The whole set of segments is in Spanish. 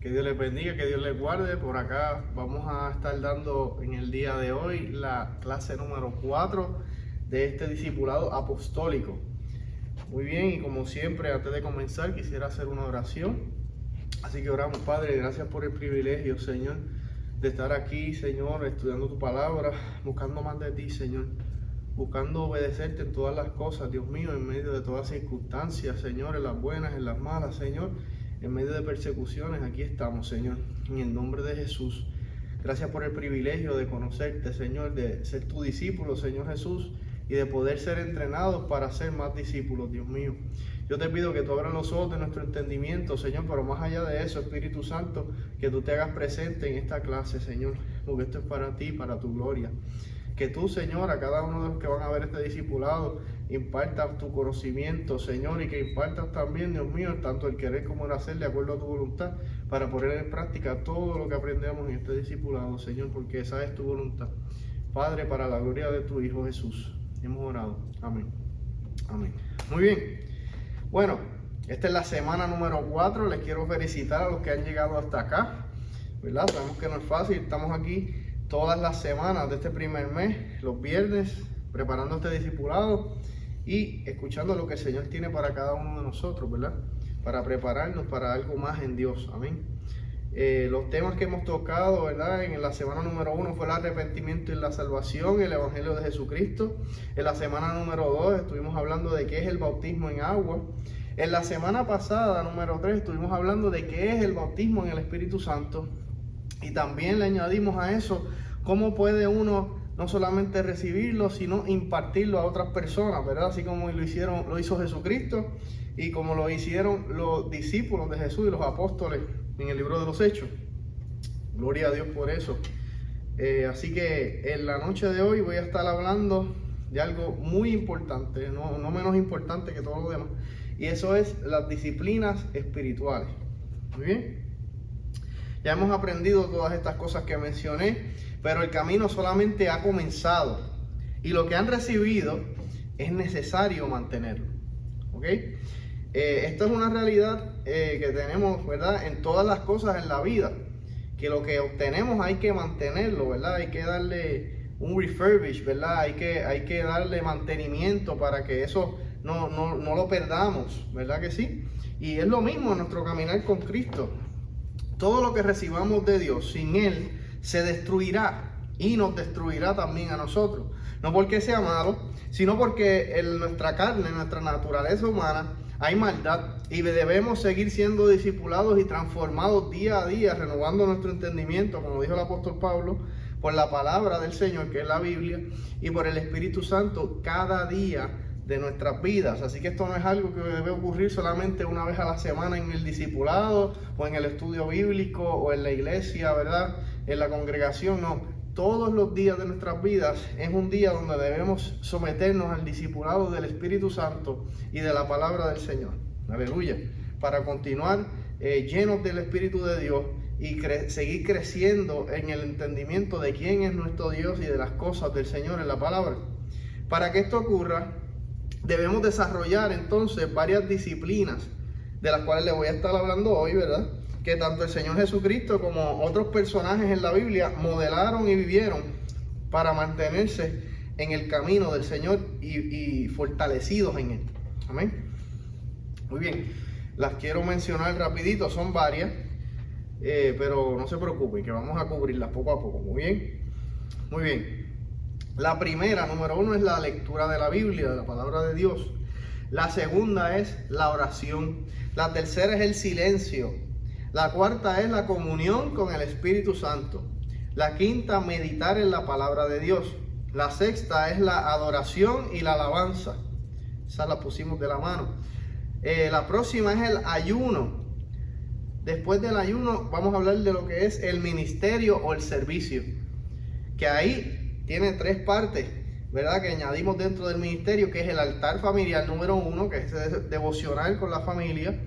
Que Dios les bendiga, que Dios les guarde. Por acá vamos a estar dando en el día de hoy la clase número 4 de este discipulado apostólico. Muy bien, y como siempre, antes de comenzar, quisiera hacer una oración. Así que oramos. Padre, gracias por el privilegio, Señor, de estar aquí, Señor, estudiando tu palabra, buscando más de ti, Señor, buscando obedecerte en todas las cosas, Dios mío, en medio de todas circunstancias, Señor, en las buenas, en las malas, Señor, en medio de persecuciones. Aquí estamos, Señor, en el nombre de Jesús. Gracias por el privilegio de conocerte, Señor, de ser tu discípulo, Señor Jesús, y de poder ser entrenados para ser más discípulos, Dios mío. Yo te pido que tú abras los ojos de nuestro entendimiento, Señor, pero más allá de eso, Espíritu Santo, que tú te hagas presente en esta clase, Señor, porque esto es para ti, para tu gloria. Que tú, Señor, a cada uno de los que van a ver este discipulado, impartas tu conocimiento, Señor, y que impartas también, Dios mío, tanto el querer como el hacer de acuerdo a tu voluntad, para poner en práctica todo lo que aprendemos en este discipulado, Señor, porque esa es tu voluntad. Padre, para la gloria de tu Hijo Jesús, hemos orado. Amén. Amén. Muy bien. Bueno, esta es la semana número 4. Les quiero felicitar a los que han llegado hasta acá, ¿verdad? Sabemos que no es fácil. Estamos aquí todas las semanas de este primer mes, los viernes, preparando este discipulado y escuchando lo que el Señor tiene para cada uno de nosotros, ¿verdad? Para prepararnos para algo más en Dios. Amén. Los temas que hemos tocado, ¿verdad? En la semana número 1 fue el arrepentimiento y la salvación, el Evangelio de Jesucristo. En la semana número 2 estuvimos hablando de qué es el bautismo en agua. En la semana pasada, número 3, estuvimos hablando de qué es el bautismo en el Espíritu Santo. Y también le añadimos a eso cómo puede uno no solamente recibirlo, sino impartirlo a otras personas, ¿verdad? Así como lo hizo Jesucristo y como lo hicieron los discípulos de Jesús y los apóstoles en el libro de los Hechos. Gloria a Dios por eso. Así que en la noche de hoy voy a estar hablando de algo muy importante, no menos importante que todo lo demás, y eso es las disciplinas espirituales. Muy bien. Ya hemos aprendido todas estas cosas que mencioné, pero el camino solamente ha comenzado y lo que han recibido es necesario mantenerlo. ¿Ok? Esto es una realidad que tenemos, ¿verdad? En todas las cosas en la vida, que lo que obtenemos hay que mantenerlo, ¿verdad? Hay que darle un refurbish, ¿verdad? Hay que darle mantenimiento para que eso no lo perdamos, ¿verdad que sí? Y es lo mismo en nuestro caminar con Cristo. Todo lo que recibamos de Dios, sin Él, se destruirá y nos destruirá también a nosotros. No porque sea malo, sino porque en nuestra carne, en nuestra naturaleza humana, hay maldad y debemos seguir siendo discipulados y transformados día a día, renovando nuestro entendimiento, como dijo el apóstol Pablo, por la palabra del Señor, que es la Biblia, y por el Espíritu Santo cada día de nuestras vidas. Así que esto no es algo que debe ocurrir solamente una vez a la semana en el discipulado o en el estudio bíblico o en la iglesia, ¿verdad? En la congregación, no. Todos los días de nuestras vidas es un día donde debemos someternos al discipulado del Espíritu Santo y de la palabra del Señor. Aleluya. Para continuar llenos del Espíritu de Dios y seguir creciendo en el entendimiento de quién es nuestro Dios y de las cosas del Señor en la palabra. Para que esto ocurra, debemos desarrollar entonces varias disciplinas de las cuales les voy a estar hablando hoy, ¿verdad? Que tanto el Señor Jesucristo como otros personajes en la Biblia modelaron y vivieron para mantenerse en el camino del Señor y fortalecidos en Él. Amén. Muy bien, las quiero mencionar rapidito, son varias, pero no se preocupen que vamos a cubrirlas poco a poco. Muy bien, muy bien. La primera, número 1, es la lectura de la Biblia, de la palabra de Dios. La segunda es la oración. La tercera es el silencio. La cuarta es la comunión con el Espíritu Santo. La quinta, meditar en la palabra de Dios. La sexta es la adoración y la alabanza. Esa la pusimos de la mano. La próxima es el ayuno. Después del ayuno vamos a hablar de lo que es el ministerio o el servicio. Que ahí tiene 3 partes, ¿verdad? Que añadimos dentro del ministerio, que es el altar familiar número 1, que es devocional con la familia.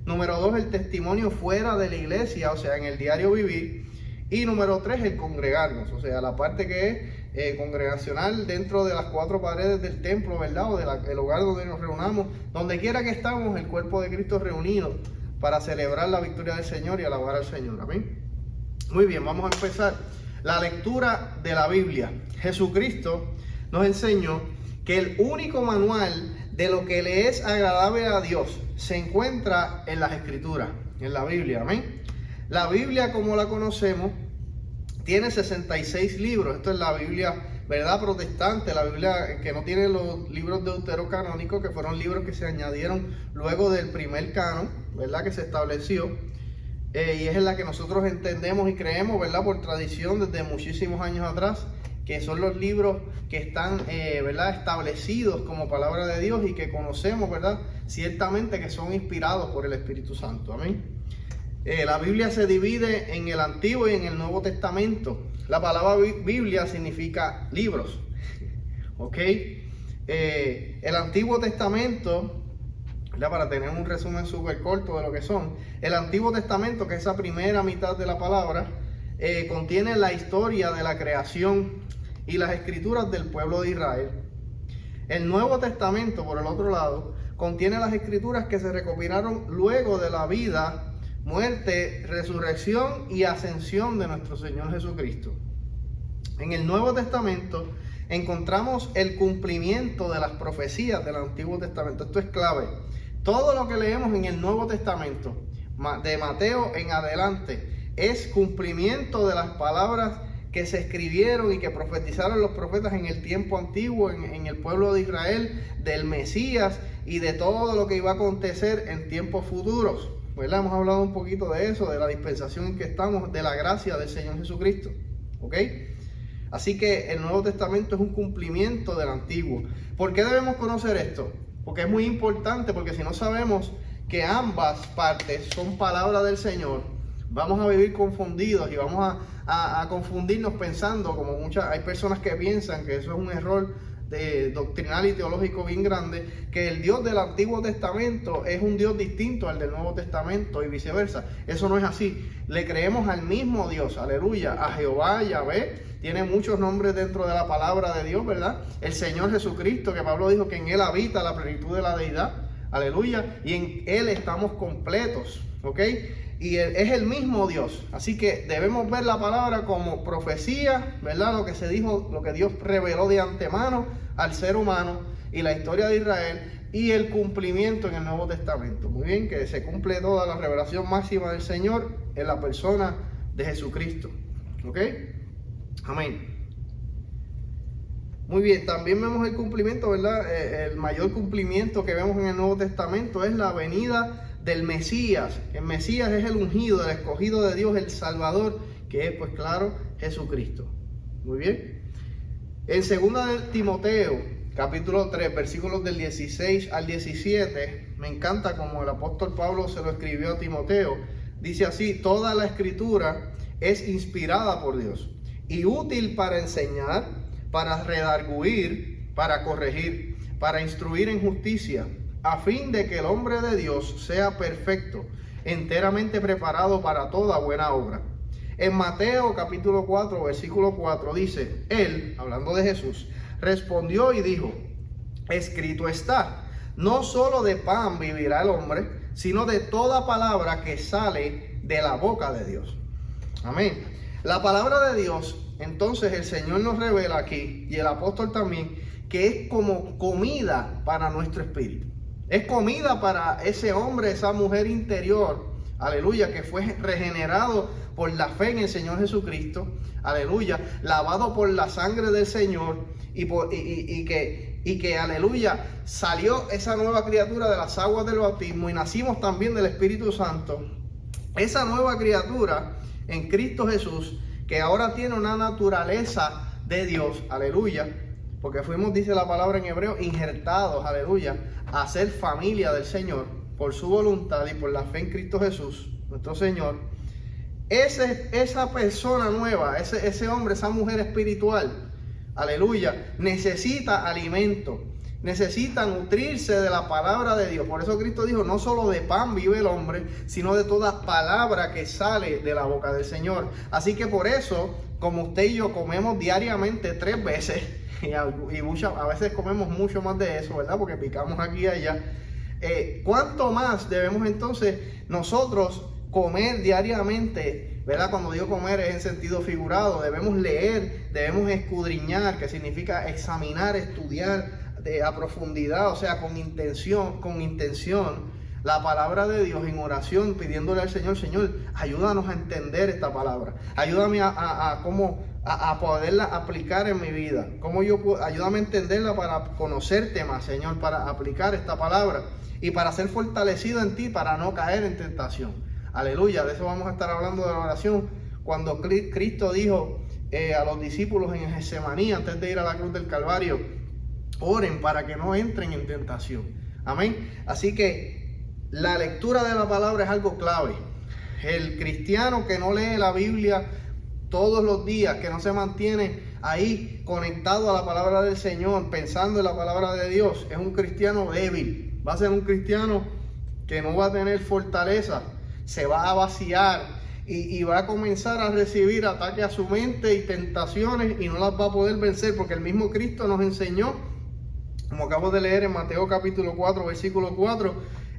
Número 2, el testimonio fuera de la iglesia, o sea, en el diario vivir. Y número 3, el congregarnos, o sea, la parte que es congregacional dentro de las 4 paredes del templo, ¿verdad? O del hogar donde nos reunamos, donde quiera que estamos, el cuerpo de Cristo reunido para celebrar la victoria del Señor y alabar al Señor. Amén. Muy bien, vamos a empezar la lectura de la Biblia. Jesucristo nos enseñó que el único manual de lo que le es agradable a Dios se encuentra en las Escrituras, en la Biblia. Amén. La Biblia, como la conocemos, tiene 66 libros. Esto es la Biblia, ¿verdad?, protestante, la Biblia que no tiene los libros deuterocanónicos, que fueron libros que se añadieron luego del primer canon, ¿verdad?, que se estableció. Y es en la que nosotros entendemos y creemos, ¿verdad?, por tradición desde muchísimos años atrás, que son los libros que están, ¿verdad?, establecidos como palabra de Dios y que conocemos, ¿verdad?, ciertamente que son inspirados por el Espíritu Santo. Amén. La Biblia se divide en el Antiguo y en el Nuevo Testamento. La palabra Biblia significa libros. ¿Ok? El Antiguo Testamento, ¿verdad?, para tener un resumen súper corto de lo que son, el Antiguo Testamento, que es esa primera mitad de la palabra, contiene la historia de la creación y las escrituras del pueblo de Israel. El Nuevo Testamento, por el otro lado, contiene las escrituras que se recopilaron luego de la vida, muerte, resurrección y ascensión de nuestro Señor Jesucristo. En el Nuevo Testamento encontramos el cumplimiento de las profecías del Antiguo Testamento. Esto es clave. Todo lo que leemos en el Nuevo Testamento, de Mateo en adelante, es cumplimiento de las palabras que se escribieron y que profetizaron los profetas en el tiempo antiguo, en el pueblo de Israel, del Mesías y de todo lo que iba a acontecer en tiempos futuros. ¿Verdad? Hemos hablado un poquito de eso, de la dispensación en que estamos, de la gracia del Señor Jesucristo. ¿Ok? Así que el Nuevo Testamento es un cumplimiento del Antiguo. ¿Por qué debemos conocer esto? Porque es muy importante, porque si no sabemos que ambas partes son palabra del Señor, vamos a vivir confundidos y vamos a confundirnos pensando, como hay personas que piensan que eso es un error doctrinal y teológico bien grande, que el Dios del Antiguo Testamento es un Dios distinto al del Nuevo Testamento y viceversa. Eso no es así. Le creemos al mismo Dios, aleluya, a Jehová, Yahvé. Tiene muchos nombres dentro de la palabra de Dios, ¿verdad? El Señor Jesucristo, que Pablo dijo que en Él habita la plenitud de la deidad, aleluya, y en Él estamos completos, ¿ok? Y es el mismo Dios. Así que debemos ver la palabra como profecía, ¿verdad? Lo que se dijo, lo que Dios reveló de antemano al ser humano y la historia de Israel y el cumplimiento en el Nuevo Testamento. Muy bien, que se cumple toda la revelación máxima del Señor en la persona de Jesucristo. ¿Ok? Amén. Muy bien, también vemos el cumplimiento, ¿verdad? El mayor cumplimiento que vemos en el Nuevo Testamento es la venida del Mesías. El Mesías es el ungido, el escogido de Dios, el Salvador, que es, pues claro, Jesucristo. Muy bien. En 2 de Timoteo, capítulo 3, versículos del 16 al 17, me encanta como el apóstol Pablo se lo escribió a Timoteo. Dice así: toda la escritura es inspirada por Dios y útil para enseñar, para redarguir, para corregir, para instruir en justicia, a fin de que el hombre de Dios sea perfecto, enteramente preparado para toda buena obra. En Mateo capítulo 4, versículo 4 dice: Él, hablando de Jesús, respondió y dijo: escrito está, no solo de pan vivirá el hombre, sino de toda palabra que sale de la boca de Dios. Amén. La palabra de Dios, entonces el Señor nos revela aquí, y el apóstol también, que es como comida para nuestro espíritu. Es comida para ese hombre, esa mujer interior, aleluya, que fue regenerado por la fe en el Señor Jesucristo, aleluya, lavado por la sangre del Señor y que, aleluya, salió esa nueva criatura de las aguas del bautismo y nacimos también del Espíritu Santo. Esa nueva criatura en Cristo Jesús, que ahora tiene una naturaleza de Dios, aleluya, porque fuimos, dice la palabra en hebreo, injertados, aleluya, a ser familia del Señor por su voluntad y por la fe en Cristo Jesús, nuestro Señor. Esa persona nueva, ese hombre, esa mujer espiritual, aleluya, necesita alimento, necesita nutrirse de la palabra de Dios. Por eso Cristo dijo: no solo de pan vive el hombre, sino de toda palabra que sale de la boca del Señor. Así que por eso, como usted y yo comemos diariamente 3 veces, y a veces comemos mucho más de eso, ¿verdad? Porque picamos aquí y allá. ¿Cuánto más debemos entonces nosotros comer diariamente? ¿Verdad? Cuando digo comer es en sentido figurado. Debemos leer, debemos escudriñar, que significa examinar, estudiar a profundidad, o sea, con intención, la palabra de Dios en oración, pidiéndole al Señor, Señor, ayúdanos a entender esta palabra. Ayúdame a poderla aplicar en mi vida. Ayúdame a entenderla para conocerte más, Señor, para aplicar esta palabra y para ser fortalecido en ti, para no caer en tentación. Aleluya, de eso vamos a estar hablando de la oración. Cuando Cristo dijo a los discípulos en Getsemaní, antes de ir a la cruz del Calvario, oren para que no entren en tentación. Amén. Así que la lectura de la palabra es algo clave. El cristiano que no lee la Biblia todos los días, que no se mantiene ahí conectado a la palabra del Señor, pensando en la palabra de Dios, es un cristiano débil. Va a ser un cristiano que no va a tener fortaleza, se va a vaciar y va a comenzar a recibir ataques a su mente y tentaciones y no las va a poder vencer, porque el mismo Cristo nos enseñó, como acabo de leer en Mateo capítulo 4, versículo 4,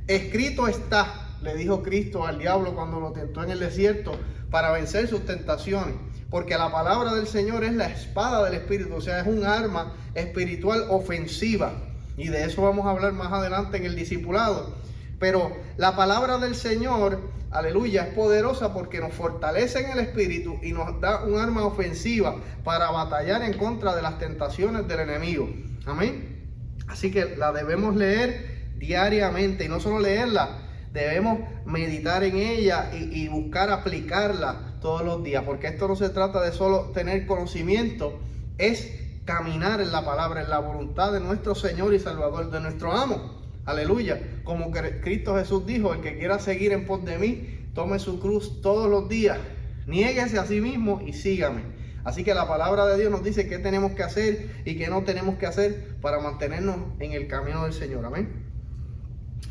escrito está, le dijo Cristo al diablo cuando lo tentó en el desierto, para vencer sus tentaciones, porque la palabra del Señor es la espada del Espíritu, o sea, es un arma espiritual ofensiva, y de eso vamos a hablar más adelante en el discipulado. Pero la palabra del Señor, aleluya, es poderosa porque nos fortalece en el Espíritu y nos da un arma ofensiva para batallar en contra de las tentaciones del enemigo. Amén. Así que la debemos leer diariamente, y no solo leerla, debemos meditar en ella y buscar aplicarla todos los días, porque esto no se trata de solo tener conocimiento, es caminar en la palabra, en la voluntad de nuestro Señor y Salvador, de nuestro amo. Aleluya. Como Cristo Jesús dijo, el que quiera seguir en pos de mí, tome su cruz todos los días, niéguese a sí mismo y sígame. Así que la palabra de Dios nos dice qué tenemos que hacer y qué no tenemos que hacer para mantenernos en el camino del Señor. Amén.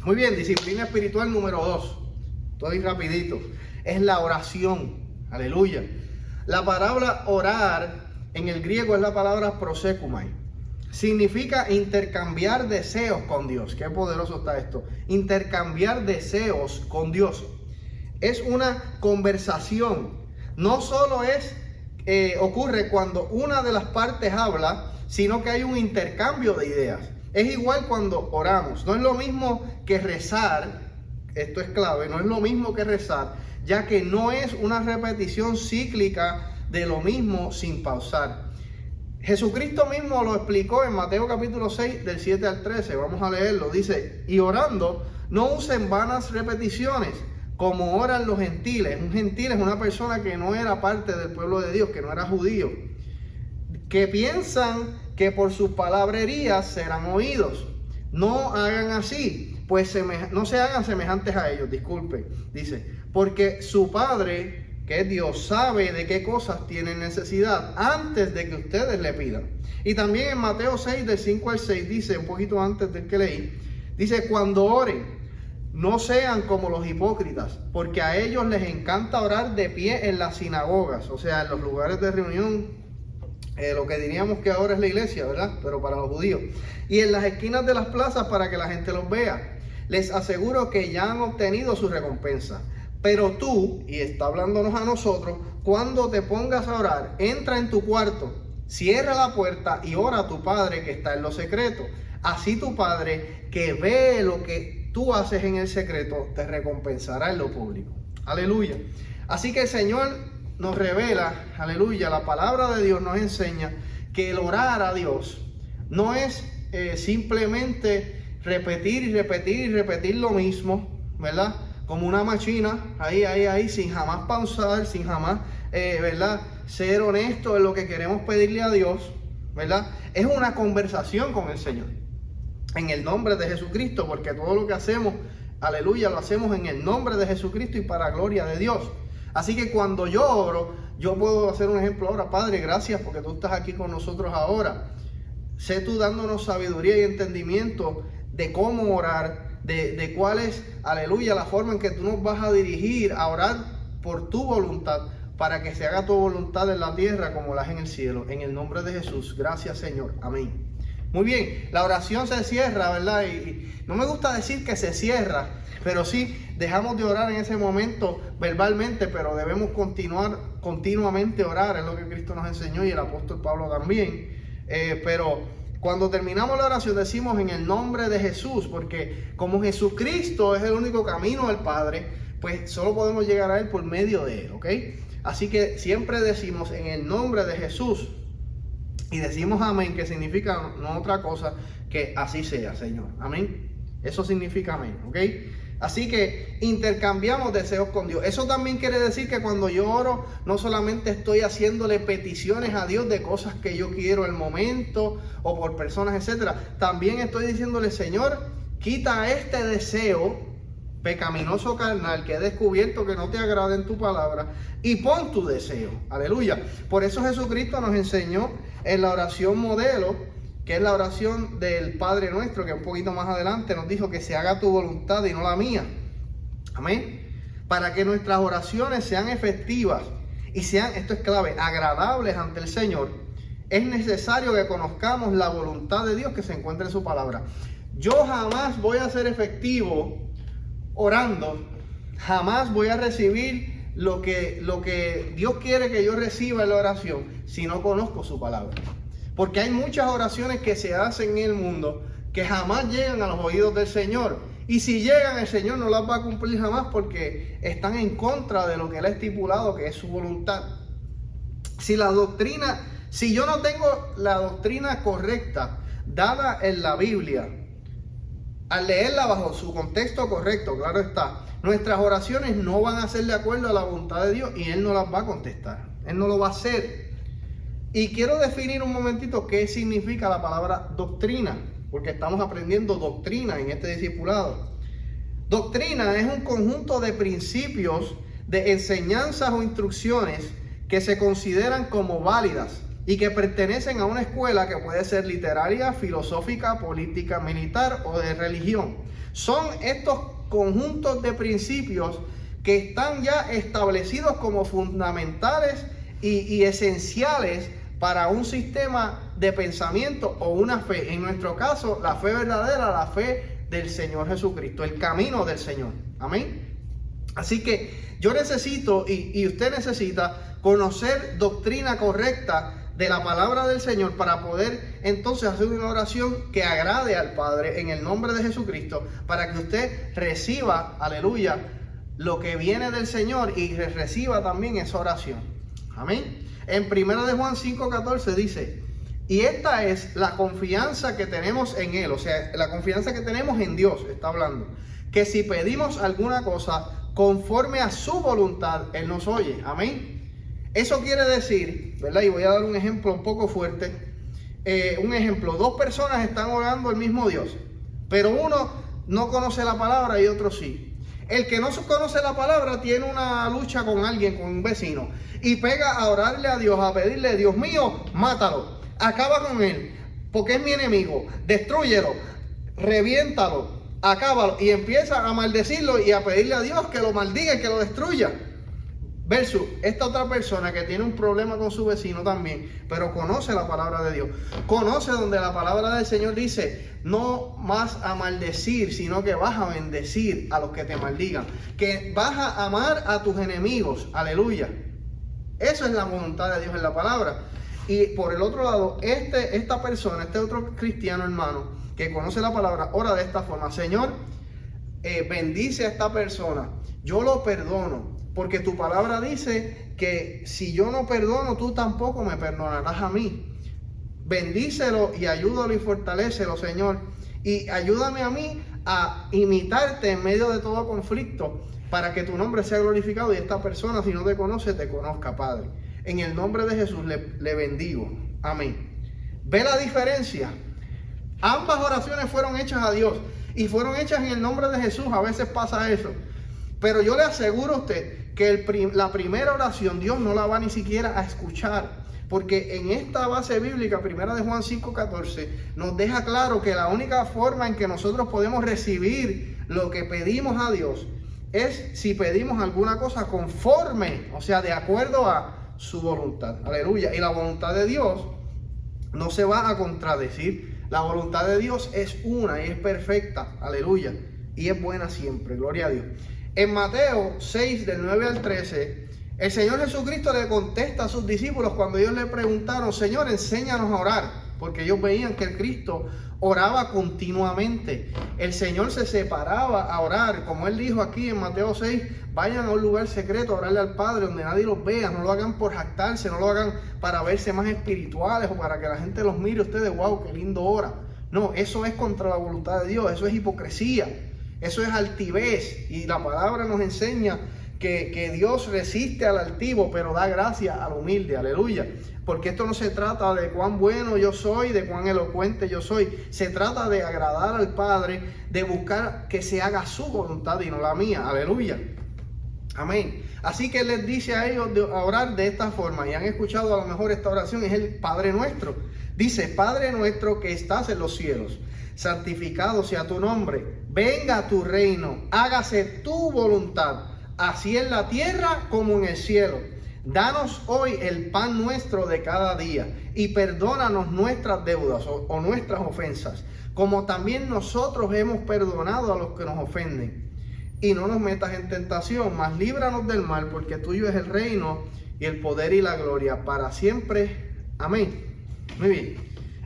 Muy bien, disciplina espiritual número 2. Estoy rapidito. Es la oración. Aleluya. La palabra orar en el griego es la palabra prosekumai. Significa intercambiar deseos con Dios. Qué poderoso está esto. Intercambiar deseos con Dios. Es una conversación. No solo ocurre cuando una de las partes habla, sino que hay un intercambio de ideas. Es igual cuando oramos. No es lo mismo que rezar. Esto es clave. No es lo mismo que rezar, ya que no es una repetición cíclica de lo mismo sin pausar. Jesucristo mismo lo explicó en Mateo capítulo 6 del 7 al 13. Vamos a leerlo. Dice, y orando no usen vanas repeticiones como oran los gentiles. Un gentil es una persona que no era parte del pueblo de Dios, que no era judío, que piensan que por sus palabrerías serán oídos. No hagan así, pues no se hagan semejantes a ellos. Disculpe, dice, porque su Padre, que Dios, sabe de qué cosas tienen necesidad antes de que ustedes le pidan. Y también en Mateo 6 del 5 al 6 dice, un poquito antes del que leí, dice, cuando oren, no sean como los hipócritas, porque a ellos les encanta orar de pie en las sinagogas, o sea, en los lugares de reunión, lo que diríamos que ahora es la iglesia, ¿verdad? Pero para los judíos. Y en las esquinas de las plazas para que la gente los vea. Les aseguro que ya han obtenido su recompensa. Pero tú, y está hablándonos a nosotros, cuando te pongas a orar, entra en tu cuarto, cierra la puerta y ora a tu Padre que está en lo secreto. Así tu Padre, que ve lo que tú haces en el secreto, te recompensará en lo público. Aleluya. Así que el Señor nos revela, aleluya, la palabra de Dios nos enseña que el orar a Dios no es simplemente repetir y repetir y repetir lo mismo, ¿verdad? Como una máquina, ahí, sin jamás pausar, sin jamás, ¿verdad? Ser honesto en lo que queremos pedirle a Dios, ¿verdad? Es una conversación con el Señor, en el nombre de Jesucristo, porque todo lo que hacemos, aleluya, lo hacemos en el nombre de Jesucristo y para gloria de Dios. Así que cuando yo oro, yo puedo hacer un ejemplo ahora. Padre, gracias porque tú estás aquí con nosotros ahora. Sé tú dándonos sabiduría y entendimiento de cómo orar, de cuál es, aleluya, la forma en que tú nos vas a dirigir a orar por tu voluntad, para que se haga tu voluntad en la tierra como la es en el cielo. En el nombre de Jesús, gracias Señor, amén. Muy bien, la oración se cierra, ¿verdad? Y no me gusta decir que se cierra, pero sí dejamos de orar en ese momento verbalmente, pero debemos continuamente orar, es lo que Cristo nos enseñó y el apóstol Pablo también. Pero cuando terminamos la oración decimos en el nombre de Jesús, porque como Jesucristo es el único camino al Padre, pues solo podemos llegar a Él por medio de Él, ¿ok? Así que siempre decimos en el nombre de Jesús y decimos amén, que significa no otra cosa que así sea, Señor. Amén. Eso significa amén, ¿ok? Así que intercambiamos deseos con Dios. Eso también quiere decir que cuando yo oro, no solamente estoy haciéndole peticiones a Dios de cosas que yo quiero al momento o por personas, etcétera. También estoy diciéndole, Señor, quita este deseo pecaminoso carnal que he descubierto que no te agrada en tu palabra y pon tu deseo. Aleluya. Por eso Jesucristo nos enseñó en la oración modelo, que es la oración del Padre Nuestro, que un poquito más adelante nos dijo que se haga tu voluntad y no la mía. Amén. Para que nuestras oraciones sean efectivas y sean, esto es clave, agradables ante el Señor, es necesario que conozcamos la voluntad de Dios que se encuentra en su palabra. Yo jamás voy a ser efectivo orando, jamás voy a recibir lo que Dios quiere que yo reciba en la oración si no conozco su palabra. Porque hay muchas oraciones que se hacen en el mundo que jamás llegan a los oídos del Señor. Y si llegan, el Señor no las va a cumplir jamás porque están en contra de lo que Él ha estipulado, que es su voluntad. Si yo no tengo la doctrina correcta dada en la Biblia, al leerla bajo su contexto correcto, claro está, nuestras oraciones no van a ser de acuerdo a la voluntad de Dios y Él no las va a contestar. Él no lo va a hacer. Y quiero definir un momentito qué significa la palabra doctrina, porque estamos aprendiendo doctrina en este discipulado. Doctrina es un conjunto de principios, de enseñanzas o instrucciones que se consideran como válidas y que pertenecen a una escuela que puede ser literaria, filosófica, política, militar o de religión. Son estos conjuntos de principios que están ya establecidos como fundamentales y esenciales para un sistema de pensamiento o una fe. En nuestro caso, la fe verdadera, la fe del Señor Jesucristo, el camino del Señor. Amén. Así que yo necesito y usted necesita conocer doctrina correcta de la palabra del Señor para poder entonces hacer una oración que agrade al Padre en el nombre de Jesucristo, para que usted reciba, aleluya, lo que viene del Señor y reciba también esa oración. Amén. En 1 de Juan 5:14 dice, y esta es la confianza que tenemos en Él, o sea, la confianza que tenemos en Dios, está hablando, que si pedimos alguna cosa conforme a su voluntad, Él nos oye. Amén. Eso quiere decir, ¿verdad? Y voy a dar un ejemplo un poco fuerte. Un ejemplo, dos personas están orando al mismo Dios, pero uno no conoce la palabra y otro sí. El que no conoce la palabra tiene una lucha con alguien, con un vecino, y pega a orarle a Dios, a pedirle, Dios mío, mátalo, acaba con él, porque es mi enemigo, destrúyelo, reviéntalo, acábalo, y empieza a maldecirlo y a pedirle a Dios que lo maldiga y que lo destruya. Versus esta otra persona que tiene un problema con su vecino también, pero conoce la palabra de Dios. Conoce donde la palabra del Señor dice, no más a maldecir, sino que vas a bendecir a los que te maldigan. Que vas a amar a tus enemigos. Aleluya. Eso es la voluntad de Dios en la palabra. Y por el otro lado, esta persona, este otro cristiano hermano, que conoce la palabra, ora de esta forma. Señor, bendice a esta persona. Yo lo perdono. Porque tu palabra dice que si yo no perdono, tú tampoco me perdonarás a mí. Bendícelo y ayúdalo y fortalécelo, Señor. Y ayúdame a mí a imitarte en medio de todo conflicto, para que tu nombre sea glorificado y esta persona, si no te conoce, te conozca, Padre. En el nombre de Jesús le bendigo. Amén. ¿Ve la diferencia? Ambas oraciones fueron hechas a Dios y fueron hechas en el nombre de Jesús. A veces pasa eso. Pero yo le aseguro a usted que la primera oración Dios no la va ni siquiera a escuchar. Porque en esta base bíblica, 1 de Juan 5:14, nos deja claro que la única forma en que nosotros podemos recibir lo que pedimos a Dios es si pedimos alguna cosa conforme, o sea, de acuerdo a su voluntad. Aleluya. Y la voluntad de Dios no se va a contradecir La voluntad de Dios es una y es perfecta, aleluya, y es buena siempre, gloria a Dios. En Mateo 6, del 9 al 13, el Señor Jesucristo le contesta a sus discípulos cuando ellos le preguntaron: Señor, enséñanos a orar, porque ellos veían que el Cristo oraba continuamente. El Señor se separaba a orar, como Él dijo aquí en Mateo 6, vayan a un lugar secreto a orarle al Padre donde nadie los vea. No lo hagan por jactarse, no lo hagan para verse más espirituales o para que la gente los mire ustedes, wow, qué lindo ora. No, eso es contra la voluntad de Dios, eso es hipocresía, eso es altivez, y la palabra nos enseña que Dios resiste al altivo, pero da gracia al humilde, aleluya. Porque esto no se trata de cuán bueno yo soy, de cuán elocuente yo soy. Se trata de agradar al Padre, de buscar que se haga su voluntad y no la mía, aleluya. Amén. Así que Él les dice a ellos de orar de esta forma, y han escuchado a lo mejor esta oración, es el Padre Nuestro. Dice: Padre nuestro que estás en los cielos, santificado sea tu nombre, venga tu reino, hágase tu voluntad, así en la tierra como en el cielo. Danos hoy el pan nuestro de cada día, y perdónanos nuestras deudas o nuestras ofensas, como también nosotros hemos perdonado a los que nos ofenden. Y no nos metas en tentación, mas líbranos del mal, porque tuyo es el reino y el poder y la gloria para siempre. Amén. Muy bien.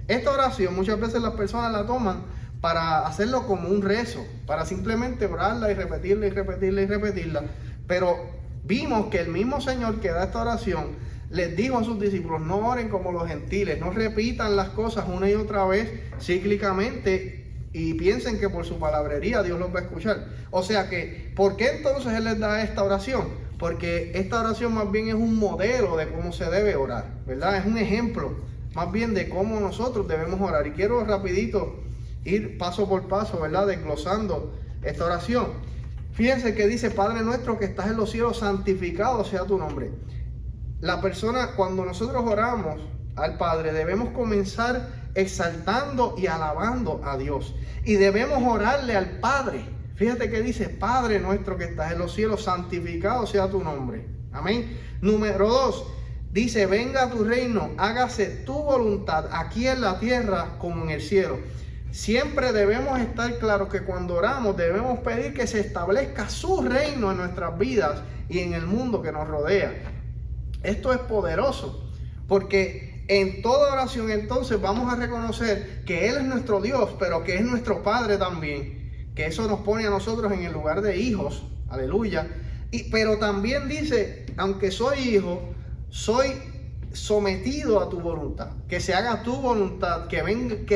Esta oración muchas veces las personas la toman para hacerlo como un rezo, para simplemente orarla y repetirla y repetirla y repetirla. Pero vimos que el mismo Señor que da esta oración les dijo a sus discípulos: no oren como los gentiles, no repitan las cosas una y otra vez cíclicamente y piensen que por su palabrería Dios los va a escuchar. O sea que, ¿por qué entonces Él les da esta oración? Porque esta oración más bien es un modelo de cómo se debe orar, ¿verdad? Es un ejemplo más bien de cómo nosotros debemos orar. Y quiero rapidito ir paso por paso, ¿verdad? Desglosando esta oración. Fíjense que dice: Padre nuestro que estás en los cielos, santificado sea tu nombre. La persona, cuando nosotros oramos al Padre, debemos comenzar exaltando y alabando a Dios. Y debemos orarle al Padre. Fíjate que dice: Padre nuestro que estás en los cielos, santificado sea tu nombre. Amén. Número 2, dice: venga a tu reino, hágase tu voluntad aquí en la tierra como en el cielo. Siempre debemos estar claros que cuando oramos debemos pedir que se establezca su reino en nuestras vidas y en el mundo que nos rodea. Esto es poderoso, porque en toda oración entonces vamos a reconocer que Él es nuestro Dios, pero que es nuestro Padre también, que eso nos pone a nosotros en el lugar de hijos, aleluya. Pero también dice: aunque soy hijo, soy sometido a tu voluntad, que se haga tu voluntad, que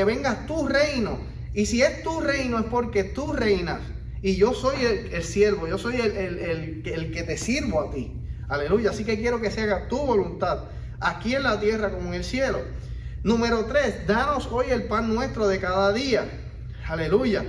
venga tu reino. Y si es tu reino es porque tú reinas, y yo soy el siervo, yo soy el que te sirvo a ti, aleluya. Así que quiero que se haga tu voluntad aquí en la tierra como en el cielo. Número 3, danos hoy el pan nuestro de cada día, aleluya.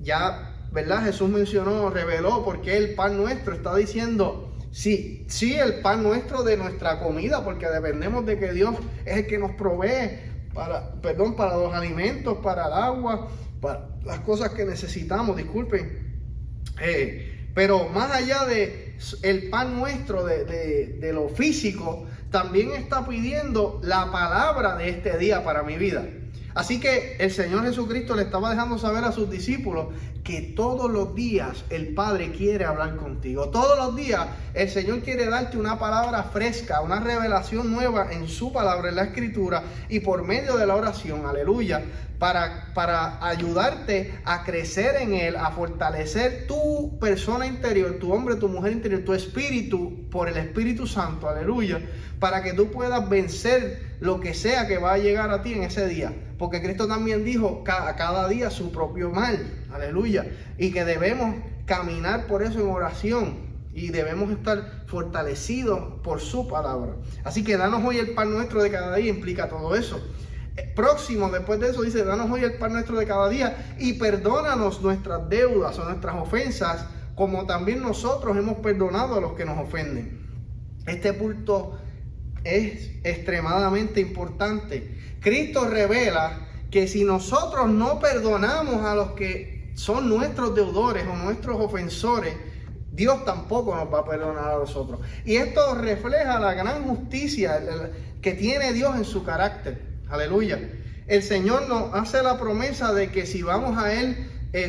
Ya, ¿verdad? Jesús mencionó, reveló por qué el pan nuestro. Está diciendo: sí, el pan nuestro de nuestra comida, porque dependemos de que Dios es el que nos provee para los alimentos, para el agua, para las cosas que necesitamos, disculpen. Pero más allá de el pan nuestro de lo físico, también está pidiendo la palabra de este día para mi vida. Así que el Señor Jesucristo le estaba dejando saber a sus discípulos que todos los días el Padre quiere hablar contigo. Todos los días el Señor quiere darte una palabra fresca, una revelación nueva en su palabra, en la Escritura, y por medio de la oración, aleluya, para ayudarte a crecer en Él, a fortalecer tu persona interior, tu hombre, tu mujer interior, tu espíritu, por el Espíritu Santo, aleluya, para que tú puedas vencer lo que sea que va a llegar a ti en ese día. Porque Cristo también dijo: a cada día su propio mal, aleluya, y que debemos caminar por eso en oración, y debemos estar fortalecidos por su palabra. Así que danos hoy el pan nuestro de cada día, implica todo eso. Próximo, después de eso, dice: danos hoy el pan nuestro de cada día, y perdónanos nuestras deudas o nuestras ofensas, como también nosotros hemos perdonado a los que nos ofenden. Este punto es extremadamente importante. Cristo revela que si nosotros no perdonamos a los que son nuestros deudores o nuestros ofensores, Dios tampoco nos va a perdonar a nosotros. Y esto refleja la gran justicia que tiene Dios en su carácter. Aleluya. el Señor nos hace la promesa de que si vamos a Él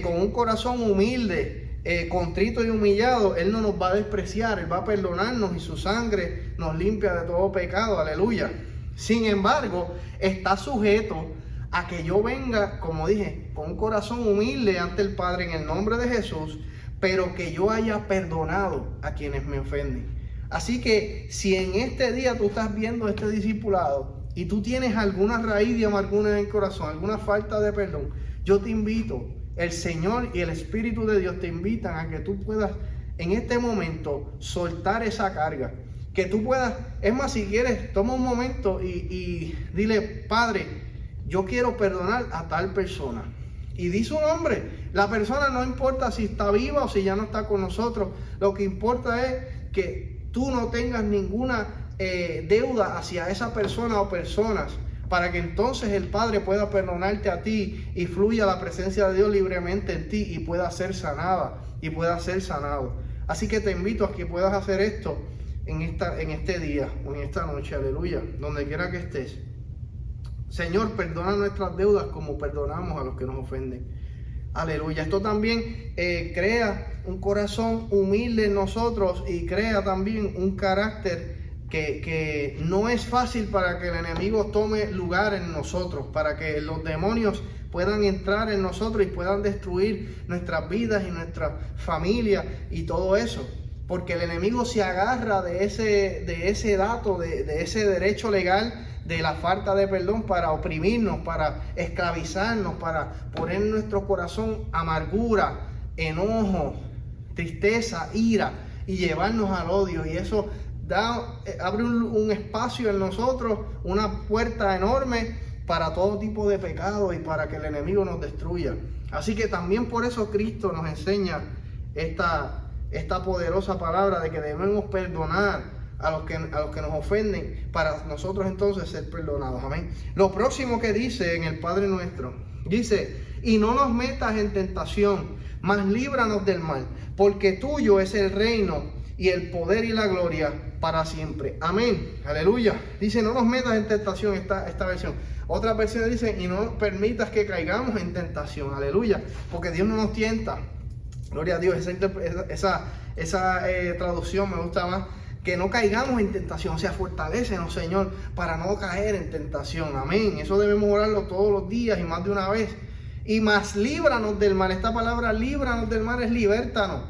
con un corazón humilde, contrito y humillado, Él no nos va a despreciar, Él va a perdonarnos y su sangre nos limpia de todo pecado, aleluya. Sin embargo, está sujeto a que yo venga, como dije, con un corazón humilde ante el Padre en el nombre de Jesús, pero que yo haya perdonado a quienes me ofenden. Así que si en este día tú estás viendo este discipulado y tú tienes alguna raíz de amargura en el corazón, alguna falta de perdón, yo te invito, el Señor y el Espíritu de Dios te invitan a que tú puedas en este momento soltar esa carga. Que tú puedas, es más, si quieres, toma un momento y dile: Padre, yo quiero perdonar a tal persona. Y di su nombre. La persona no importa si está viva o si ya no está con nosotros. Lo que importa es que tú no tengas ninguna deuda hacia esa persona o personas, para que entonces el Padre pueda perdonarte a ti y fluya la presencia de Dios libremente en ti y pueda ser sanada y pueda ser sanado. Así que te invito a que puedas hacer esto en este día o en esta noche, aleluya, donde quiera que estés. Señor, perdona nuestras deudas como perdonamos a los que nos ofenden. Aleluya. Esto también crea un corazón humilde en nosotros y crea también un carácter que no es fácil para que el enemigo tome lugar en nosotros, para que los demonios puedan entrar en nosotros y puedan destruir nuestras vidas y nuestra familia y todo eso. Porque el enemigo se agarra de ese dato, de ese derecho legal de la falta de perdón para oprimirnos, para esclavizarnos, para poner en nuestro corazón amargura, enojo, tristeza, ira y llevarnos al odio. Y eso abre un espacio en nosotros, una puerta enorme para todo tipo de pecado y para que el enemigo nos destruya. Así que también por eso Cristo nos enseña esta poderosa palabra de que debemos perdonar a los que nos ofenden, para nosotros entonces ser perdonados. Amén. Lo próximo que dice en el Padre Nuestro, dice: y no nos metas en tentación, mas líbranos del mal, porque tuyo es el reino y el poder y la gloria para siempre. Amén. Aleluya. Dice: no nos metas en tentación, esta versión. Otra versión dice: y no permitas que caigamos en tentación. Aleluya. Porque Dios no nos tienta. Gloria a Dios. Esa traducción me gusta más. Que no caigamos en tentación, o sea, fortalécenos, Señor, para no caer en tentación. Amén. Eso debemos orarlo todos los días y más de una vez. Y más líbranos del mal. Esta palabra líbranos del mal es libértanos,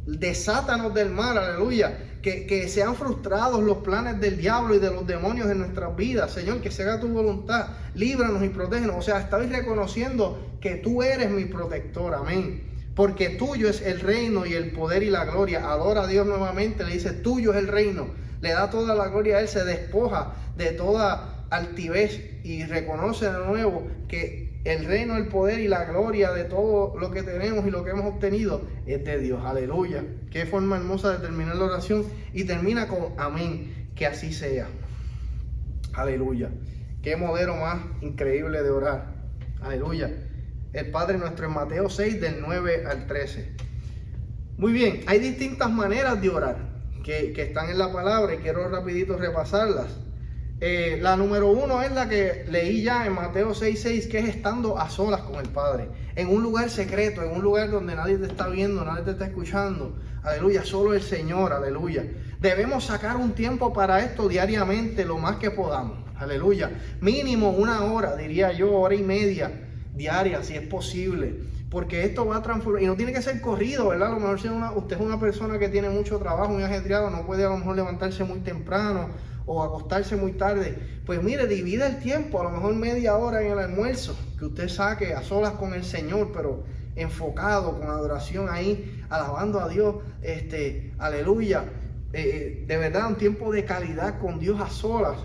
desátanos del mal, aleluya. Que sean frustrados los planes del diablo y de los demonios en nuestras vidas, Señor, que se haga tu voluntad. Líbranos y protégenos. O sea, estoy reconociendo que tú eres mi protector. Amén. Porque tuyo es el reino y el poder y la gloria. Adora a Dios nuevamente, le dice: tuyo es el reino. Le da toda la gloria a Él, se despoja de toda altivez y reconoce de nuevo que el reino, el poder y la gloria de todo lo que tenemos y lo que hemos obtenido es de Dios. Aleluya. Qué forma hermosa de terminar la oración. Y termina con amén. Que así sea. Aleluya. Qué modelo más increíble de orar. Aleluya. El Padre Nuestro en Mateo 6 del 9 al 13. Muy bien, hay distintas maneras de orar que están en la palabra y quiero rapidito repasarlas. La número 1 es la que leí ya en Mateo 6:6, que es estando a solas con el Padre, en un lugar secreto, en un lugar donde nadie te está viendo, nadie te está escuchando. Aleluya, solo el Señor, aleluya. Debemos sacar un tiempo para esto diariamente, lo más que podamos. Aleluya, mínimo 1 hora, diría yo, 1:30 diaria, si es posible, porque esto va a transformar, y no tiene que ser corrido, ¿verdad? A lo mejor si usted es una persona que tiene mucho trabajo, muy ajetreado, no puede a lo mejor levantarse muy temprano o acostarse muy tarde, pues mire, divida el tiempo, a lo mejor media hora en el almuerzo, que usted saque a solas con el Señor, pero enfocado, con adoración ahí, alabando a Dios, aleluya, de verdad, un tiempo de calidad con Dios a solas.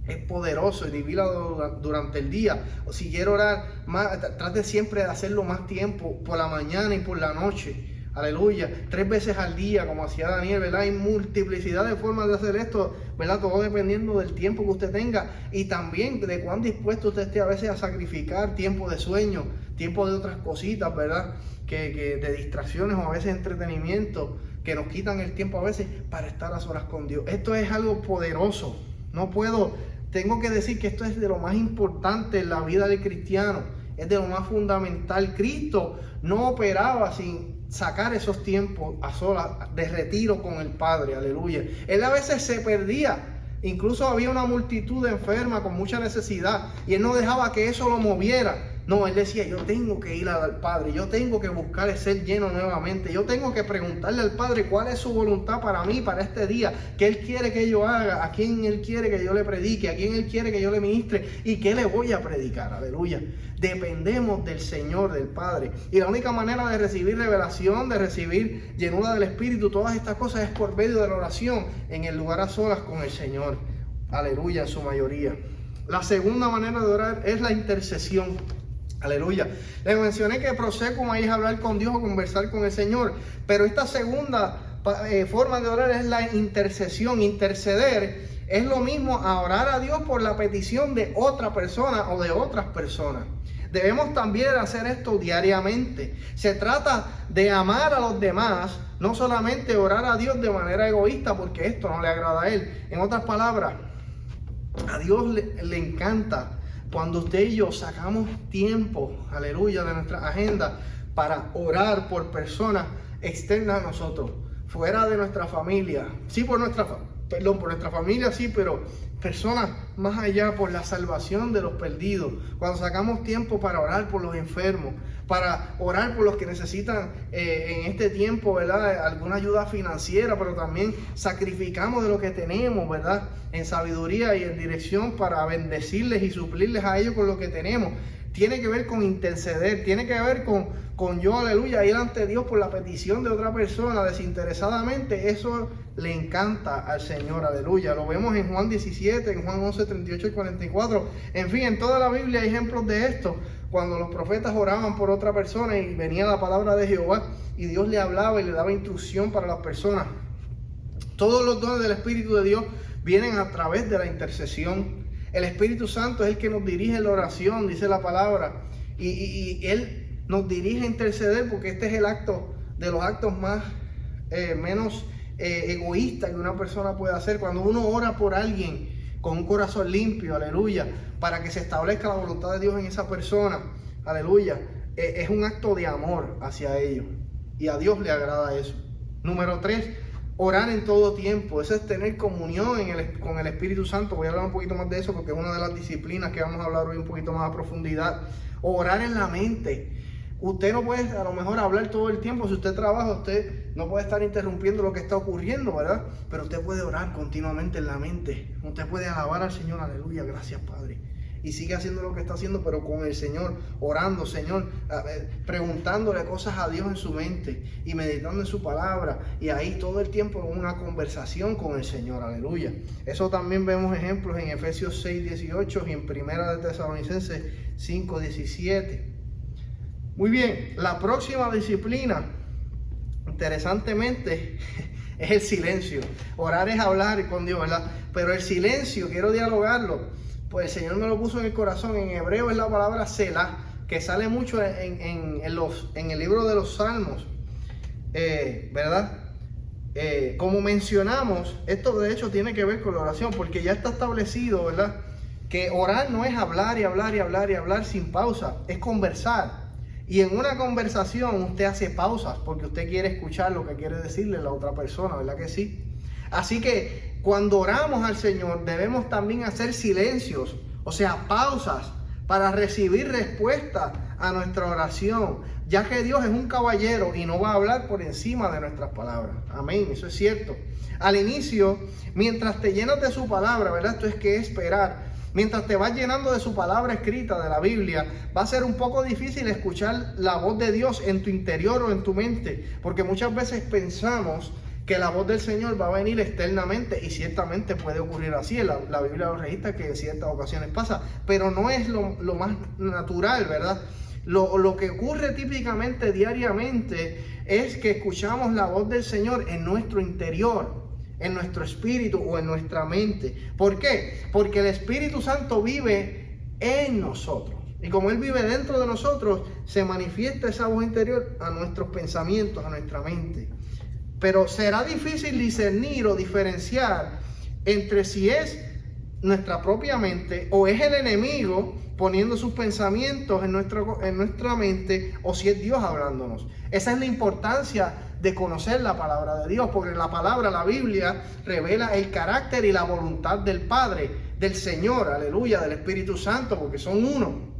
Es poderoso y divídalo durante el día. O si quiero orar más, trate siempre de hacerlo más tiempo, por la mañana y por la noche. Aleluya. 3 veces al día, como hacía Daniel, ¿verdad? Hay multiplicidad de formas de hacer esto, ¿verdad? Todo dependiendo del tiempo que usted tenga y también de cuán dispuesto usted esté a veces a sacrificar tiempo de sueño, tiempo de otras cositas, ¿verdad? Que de distracciones o a veces entretenimiento que nos quitan el tiempo a veces para estar a solas con Dios. Esto es algo poderoso. No puedo tengo que decir que esto es de lo más importante en la vida del cristiano, es de lo más fundamental. Cristo no operaba sin sacar esos tiempos a solas de retiro con el Padre, aleluya. Él a veces se perdía. Incluso había una multitud enferma con mucha necesidad y él no dejaba que eso lo moviera. No, él decía, yo tengo que ir al Padre, yo tengo que buscar el ser lleno nuevamente, yo tengo que preguntarle al Padre cuál es su voluntad para mí, para este día, qué Él quiere que yo haga, a quién Él quiere que yo le predique, a quién Él quiere que yo le ministre y qué le voy a predicar, aleluya. Dependemos del Señor, del Padre. Y la única manera de recibir revelación, de recibir llenura del Espíritu, todas estas cosas es por medio de la oración en el lugar a solas con el Señor. Aleluya, en su mayoría. La segunda manera de orar es la intercesión. Aleluya. Les mencioné que prosecum ahí es hablar con Dios o conversar con el Señor. Pero esta segunda forma de orar es la intercesión. Interceder es lo mismo a orar a Dios por la petición de otra persona o de otras personas. Debemos también hacer esto diariamente. Se trata de amar a los demás, no solamente orar a Dios de manera egoísta, porque esto no le agrada a Él. En otras palabras, a Dios le encanta cuando usted y yo sacamos tiempo, aleluya, de nuestra agenda para orar por personas externas a nosotros, fuera de nuestra familia. Sí, por nuestra familia, sí, pero personas más allá, por la salvación de los perdidos. Cuando sacamos tiempo para orar por los enfermos, para orar por los que necesitan en este tiempo, ¿verdad?, alguna ayuda financiera, pero también sacrificamos de lo que tenemos, ¿verdad?, en sabiduría y en dirección para bendecirles y suplirles a ellos con lo que tenemos. Tiene que ver con interceder, tiene que ver con yo, aleluya, ir ante Dios por la petición de otra persona desinteresadamente. Eso le encanta al Señor, aleluya. Lo vemos en Juan 17, en Juan 11, 38 y 44. En fin, en toda la Biblia hay ejemplos de esto. Cuando los profetas oraban por otra persona y venía la palabra de Jehová y Dios le hablaba y le daba instrucción para las personas. Todos los dones del Espíritu de Dios vienen a través de la intercesión. El Espíritu Santo es el que nos dirige en la oración, dice la palabra. Y Él nos dirige a interceder porque este es el acto de los actos menos egoístas que una persona puede hacer. Cuando uno ora por alguien con un corazón limpio, aleluya, para que se establezca la voluntad de Dios en esa persona, aleluya, es un acto de amor hacia ellos. Y a Dios le agrada eso. Número 3. Orar en todo tiempo. Eso es tener comunión con el Espíritu Santo. Voy a hablar un poquito más de eso porque es una de las disciplinas que vamos a hablar hoy un poquito más a profundidad. Orar en la mente. Usted no puede a lo mejor hablar todo el tiempo. Si usted trabaja, usted no puede estar interrumpiendo lo que está ocurriendo, ¿verdad? Pero usted puede orar continuamente en la mente. Usted puede alabar al Señor. Aleluya, gracias, Padre. Y sigue haciendo lo que está haciendo, pero con el Señor, orando, Señor, preguntándole cosas a Dios en su mente y meditando en su palabra. Y ahí todo el tiempo en una conversación con el Señor, aleluya. Eso también vemos ejemplos en Efesios 6:18 y en Primera de Tesalonicenses 5:17. Muy bien, la próxima disciplina, interesantemente, es el silencio. Orar es hablar con Dios, ¿verdad? Pero el silencio, quiero dialogarlo. Pues el Señor me lo puso en el corazón. En hebreo es la palabra Selah, que sale mucho en el libro de los Salmos, ¿verdad? Como mencionamos, esto de hecho tiene que ver con la oración, porque ya está establecido, ¿verdad?, que orar no es hablar y hablar y hablar y hablar sin pausa, es conversar. Y en una conversación usted hace pausas porque usted quiere escuchar lo que quiere decirle la otra persona, ¿verdad que sí? Así que cuando oramos al Señor debemos también hacer silencios, o sea, pausas para recibir respuesta a nuestra oración, ya que Dios es un caballero y no va a hablar por encima de nuestras palabras. Amén, eso es cierto. Al inicio, mientras te llenas de su palabra, ¿verdad? Esto es que esperar. Mientras te vas llenando de su palabra escrita, de la Biblia, va a ser un poco difícil escuchar la voz de Dios en tu interior o en tu mente, porque muchas veces pensamos que la voz del Señor va a venir externamente y ciertamente puede ocurrir así. La Biblia lo registra que en ciertas ocasiones pasa, pero no es lo más natural, ¿verdad? Lo que ocurre típicamente diariamente es que escuchamos la voz del Señor en nuestro interior, en nuestro espíritu o en nuestra mente. ¿Por qué? Porque el Espíritu Santo vive en nosotros. Y como Él vive dentro de nosotros, se manifiesta esa voz interior a nuestros pensamientos, a nuestra mente. Pero será difícil discernir o diferenciar entre si es nuestra propia mente, o es el enemigo poniendo sus pensamientos en nuestra mente, o si es Dios hablándonos. Esa es la importancia de conocer la palabra de Dios, porque la palabra, la Biblia, revela el carácter y la voluntad del Padre, del Señor, aleluya, del Espíritu Santo, porque son uno.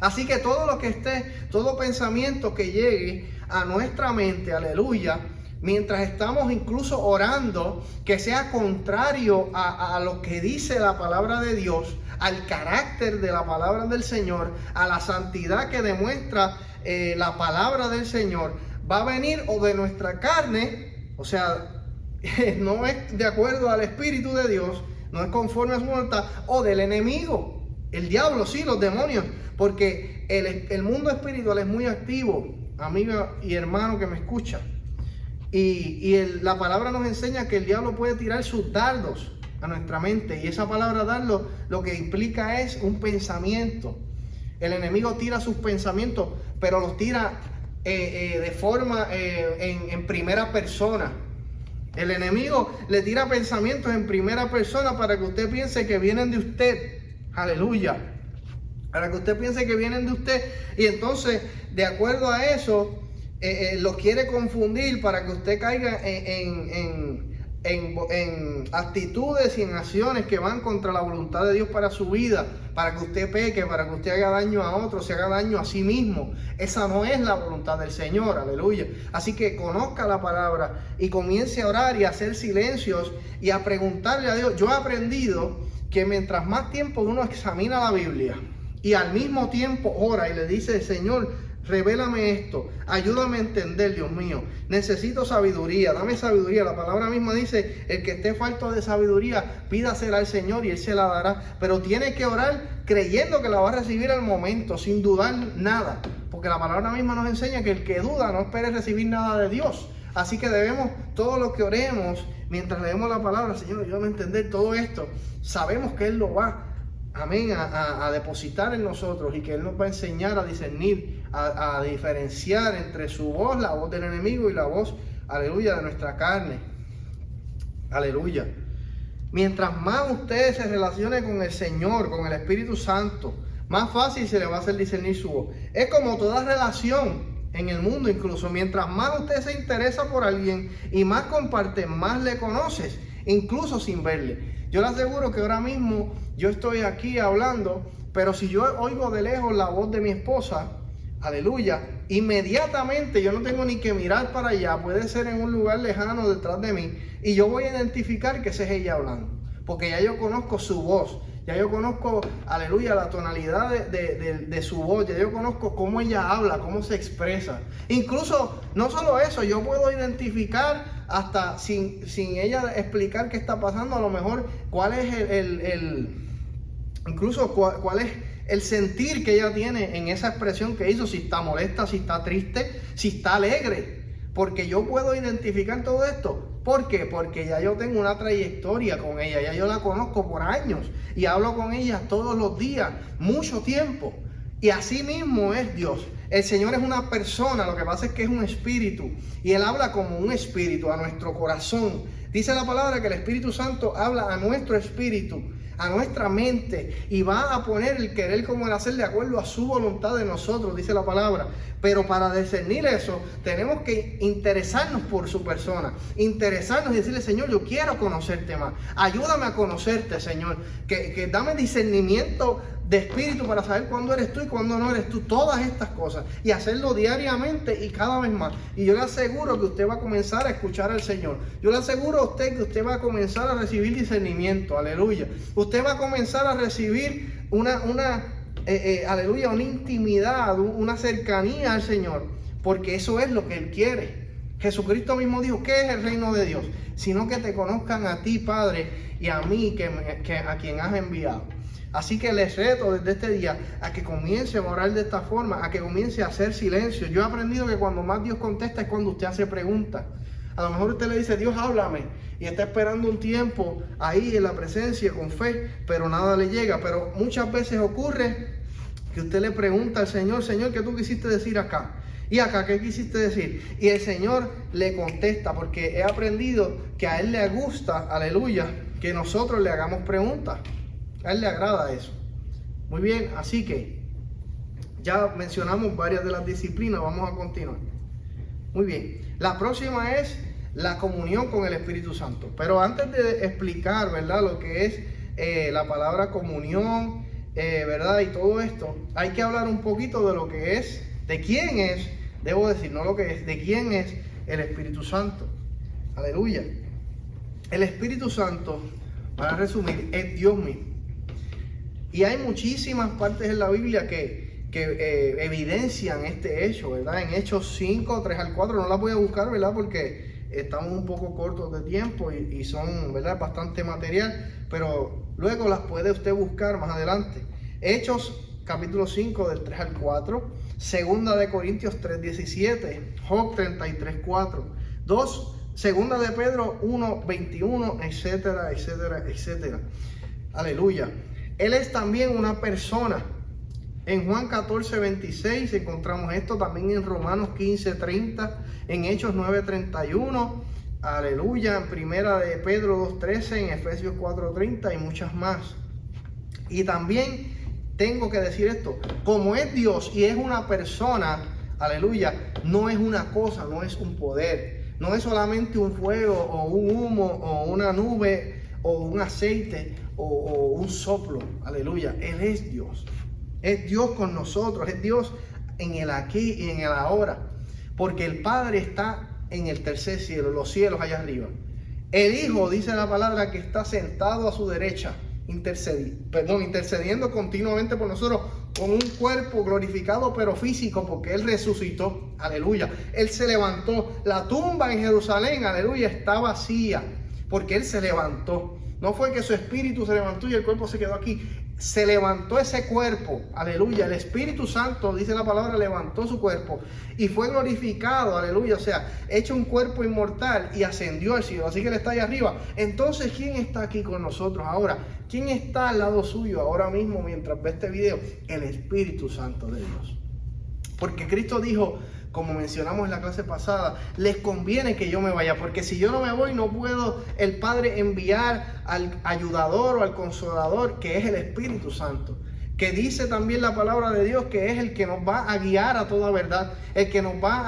Así que todo pensamiento que llegue a nuestra mente, aleluya, mientras estamos incluso orando, que sea contrario a lo que dice la palabra de Dios, al carácter de la palabra del Señor, a la santidad que demuestra la palabra del Señor, va a venir o de nuestra carne, o sea, no es de acuerdo al Espíritu de Dios, no es conforme a su voluntad, o del enemigo, el diablo, sí, los demonios, porque el mundo espiritual es muy activo, amiga y hermano que me escucha. La palabra nos enseña que el diablo puede tirar sus dardos a nuestra mente, y esa palabra dardo lo que implica es un pensamiento. El enemigo tira sus pensamientos, pero los tira de forma en primera persona. El enemigo le tira pensamientos en primera persona para que usted piense que vienen de usted. Aleluya. Para que usted piense que vienen de usted, y entonces de acuerdo a eso lo quiere confundir para que usted caiga en actitudes y en acciones que van contra la voluntad de Dios para su vida, para que usted peque, para que usted haga daño a otros, se haga daño a sí mismo. Esa no es la voluntad del Señor, aleluya. Así que conozca la palabra y comience a orar y a hacer silencios y a preguntarle a Dios. Yo he aprendido que mientras más tiempo uno examina la Biblia y al mismo tiempo ora y le dice: Señor, revélame esto, ayúdame a entender, Dios mío, necesito sabiduría, dame sabiduría. La palabra misma dice: el que esté falto de sabiduría, pídasela al Señor y Él se la dará. Pero tiene que orar creyendo que la va a recibir al momento, sin dudar nada, porque la palabra misma nos enseña que el que duda no espere recibir nada de Dios. Así que debemos, todo lo que oremos, mientras leemos la palabra: Señor, ayúdame a entender todo esto, sabemos que Él lo va, amén, a depositar en nosotros, y que Él nos va a enseñar a discernir, a diferenciar entre su voz, la voz del enemigo, y la voz, aleluya, de nuestra carne. Aleluya. Mientras más usted se relacione con el Señor, con el Espíritu Santo, más fácil se le va a hacer discernir su voz. Es como toda relación en el mundo, incluso mientras más usted se interesa por alguien y más comparte, más le conoces, incluso sin verle. Yo le aseguro que ahora mismo yo estoy aquí hablando, pero si yo oigo de lejos la voz de mi esposa, aleluya, inmediatamente yo no tengo ni que mirar para allá, puede ser en un lugar lejano detrás de mí, y yo voy a identificar que esa es ella hablando, porque ya yo conozco su voz, ya yo conozco, aleluya, la tonalidad de su voz, ya yo conozco cómo ella habla, cómo se expresa. Incluso, no solo eso, yo puedo identificar hasta sin ella explicar qué está pasando, a lo mejor cuál es cuál es el sentir que ella tiene en esa expresión que hizo, si está molesta, si está triste, si está alegre. Porque yo puedo identificar todo esto. ¿Por qué? Porque ya yo tengo una trayectoria con ella, ya yo la conozco por años y hablo con ella todos los días, mucho tiempo. Y así mismo es Dios. El Señor es una persona, lo que pasa es que es un espíritu, y Él habla como un espíritu a nuestro corazón. Dice la palabra que el Espíritu Santo habla a nuestro espíritu, a nuestra mente, y va a poner el querer como el hacer de acuerdo a su voluntad de nosotros, dice la palabra. Pero para discernir eso, tenemos que interesarnos por su persona, interesarnos y decirle: Señor, yo quiero conocerte más, ayúdame a conocerte, Señor, que dame discernimiento de espíritu para saber cuándo eres tú y cuándo no eres tú, todas estas cosas, y hacerlo diariamente y cada vez más. Y yo le aseguro que usted va a comenzar a escuchar al Señor. Yo le aseguro a usted que usted va a comenzar a recibir discernimiento, aleluya. Usted va a comenzar a recibir aleluya, una intimidad, una cercanía al Señor, porque eso es lo que Él quiere. Jesucristo mismo dijo: ¿qué es el reino de Dios? Sino que te conozcan a ti, Padre, y a mí, a quien has enviado. Así que les reto desde este día a que comience a orar de esta forma, a que comience a hacer silencio. Yo he aprendido que cuando más Dios contesta es cuando usted hace preguntas. A lo mejor usted le dice: Dios, háblame, y está esperando un tiempo ahí en la presencia con fe, pero nada le llega. Pero muchas veces ocurre que usted le pregunta al Señor: Señor, ¿qué tú quisiste decir acá? Y acá, ¿qué quisiste decir? Y el Señor le contesta, porque he aprendido que a Él le gusta, aleluya, que nosotros le hagamos preguntas. A Él le agrada eso. Muy bien, así que ya mencionamos varias de las disciplinas, vamos a continuar. Muy bien, la próxima es la comunión con el Espíritu Santo. Pero antes de explicar, ¿verdad?, lo que es la palabra comunión, ¿verdad?, y todo esto, hay que hablar un poquito de lo que es, de quién es, debo decir, no lo que es, de quién es el Espíritu Santo. Aleluya. El Espíritu Santo, para resumir, es Dios mismo. Y hay muchísimas partes en la Biblia que evidencian este hecho, ¿verdad? En Hechos 5, 3 al 4, no las voy a buscar, ¿verdad?, porque estamos un poco cortos de tiempo y son, ¿verdad?, bastante material, pero luego las puede usted buscar más adelante. Hechos capítulo 5 del 3 al 4, segunda de Corintios 3, 17, Job 33, 4, 2, segunda de Pedro 1, 21, etcétera, etcétera, etcétera. Aleluya. Él es también una persona. En Juan 14, 26 encontramos esto, también en Romanos 15, 30, en Hechos 9, 31, aleluya, en Primera de Pedro 2, 13, en Efesios 4, 30 y muchas más. Y también tengo que decir esto, como es Dios y es una persona, aleluya, no es una cosa, no es un poder, no es solamente un fuego o un humo o una nube o un aceite o un soplo, aleluya, Él es Dios. Es Dios con nosotros, es Dios en el aquí y en el ahora. Porque el Padre está en el tercer cielo, los cielos allá arriba. El Hijo, dice la palabra, que está sentado a su derecha, intercediendo continuamente por nosotros, con un cuerpo glorificado pero físico, porque Él resucitó, aleluya. Él se levantó, la tumba en Jerusalén, aleluya, está vacía, porque Él se levantó. No fue que su espíritu se levantó y el cuerpo se quedó aquí. Se levantó ese cuerpo, aleluya. El Espíritu Santo, dice la palabra, levantó su cuerpo y fue glorificado, aleluya. O sea, hecho un cuerpo inmortal y ascendió al cielo. Así que Él está ahí arriba. Entonces, ¿quién está aquí con nosotros ahora? ¿Quién está al lado suyo ahora mismo mientras ve este video? El Espíritu Santo de Dios. Porque Cristo dijo, como mencionamos en la clase pasada, les conviene que yo me vaya, porque si yo no me voy, no puedo el Padre enviar al ayudador o al consolador, que es el Espíritu Santo, que dice también la palabra de Dios que es el que nos va a guiar a toda verdad, el que nos va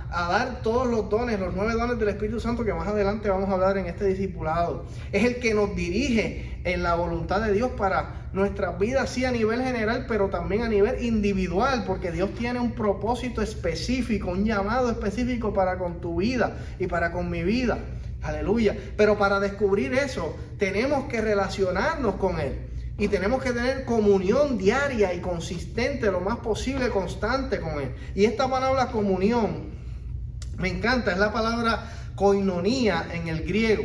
a dar todos los dones, los 9 dones del Espíritu Santo, que más adelante vamos a hablar en este discipulado. Es el que nos dirige en la voluntad de Dios para nuestras vidas, sí, a nivel general, pero también a nivel individual, porque Dios tiene un propósito específico, un llamado específico para con tu vida y para con mi vida. Aleluya. Pero para descubrir eso, tenemos que relacionarnos con Él. Y tenemos que tener comunión diaria y consistente, lo más posible constante con Él. Y esta palabra comunión, me encanta, es la palabra koinonía en el griego,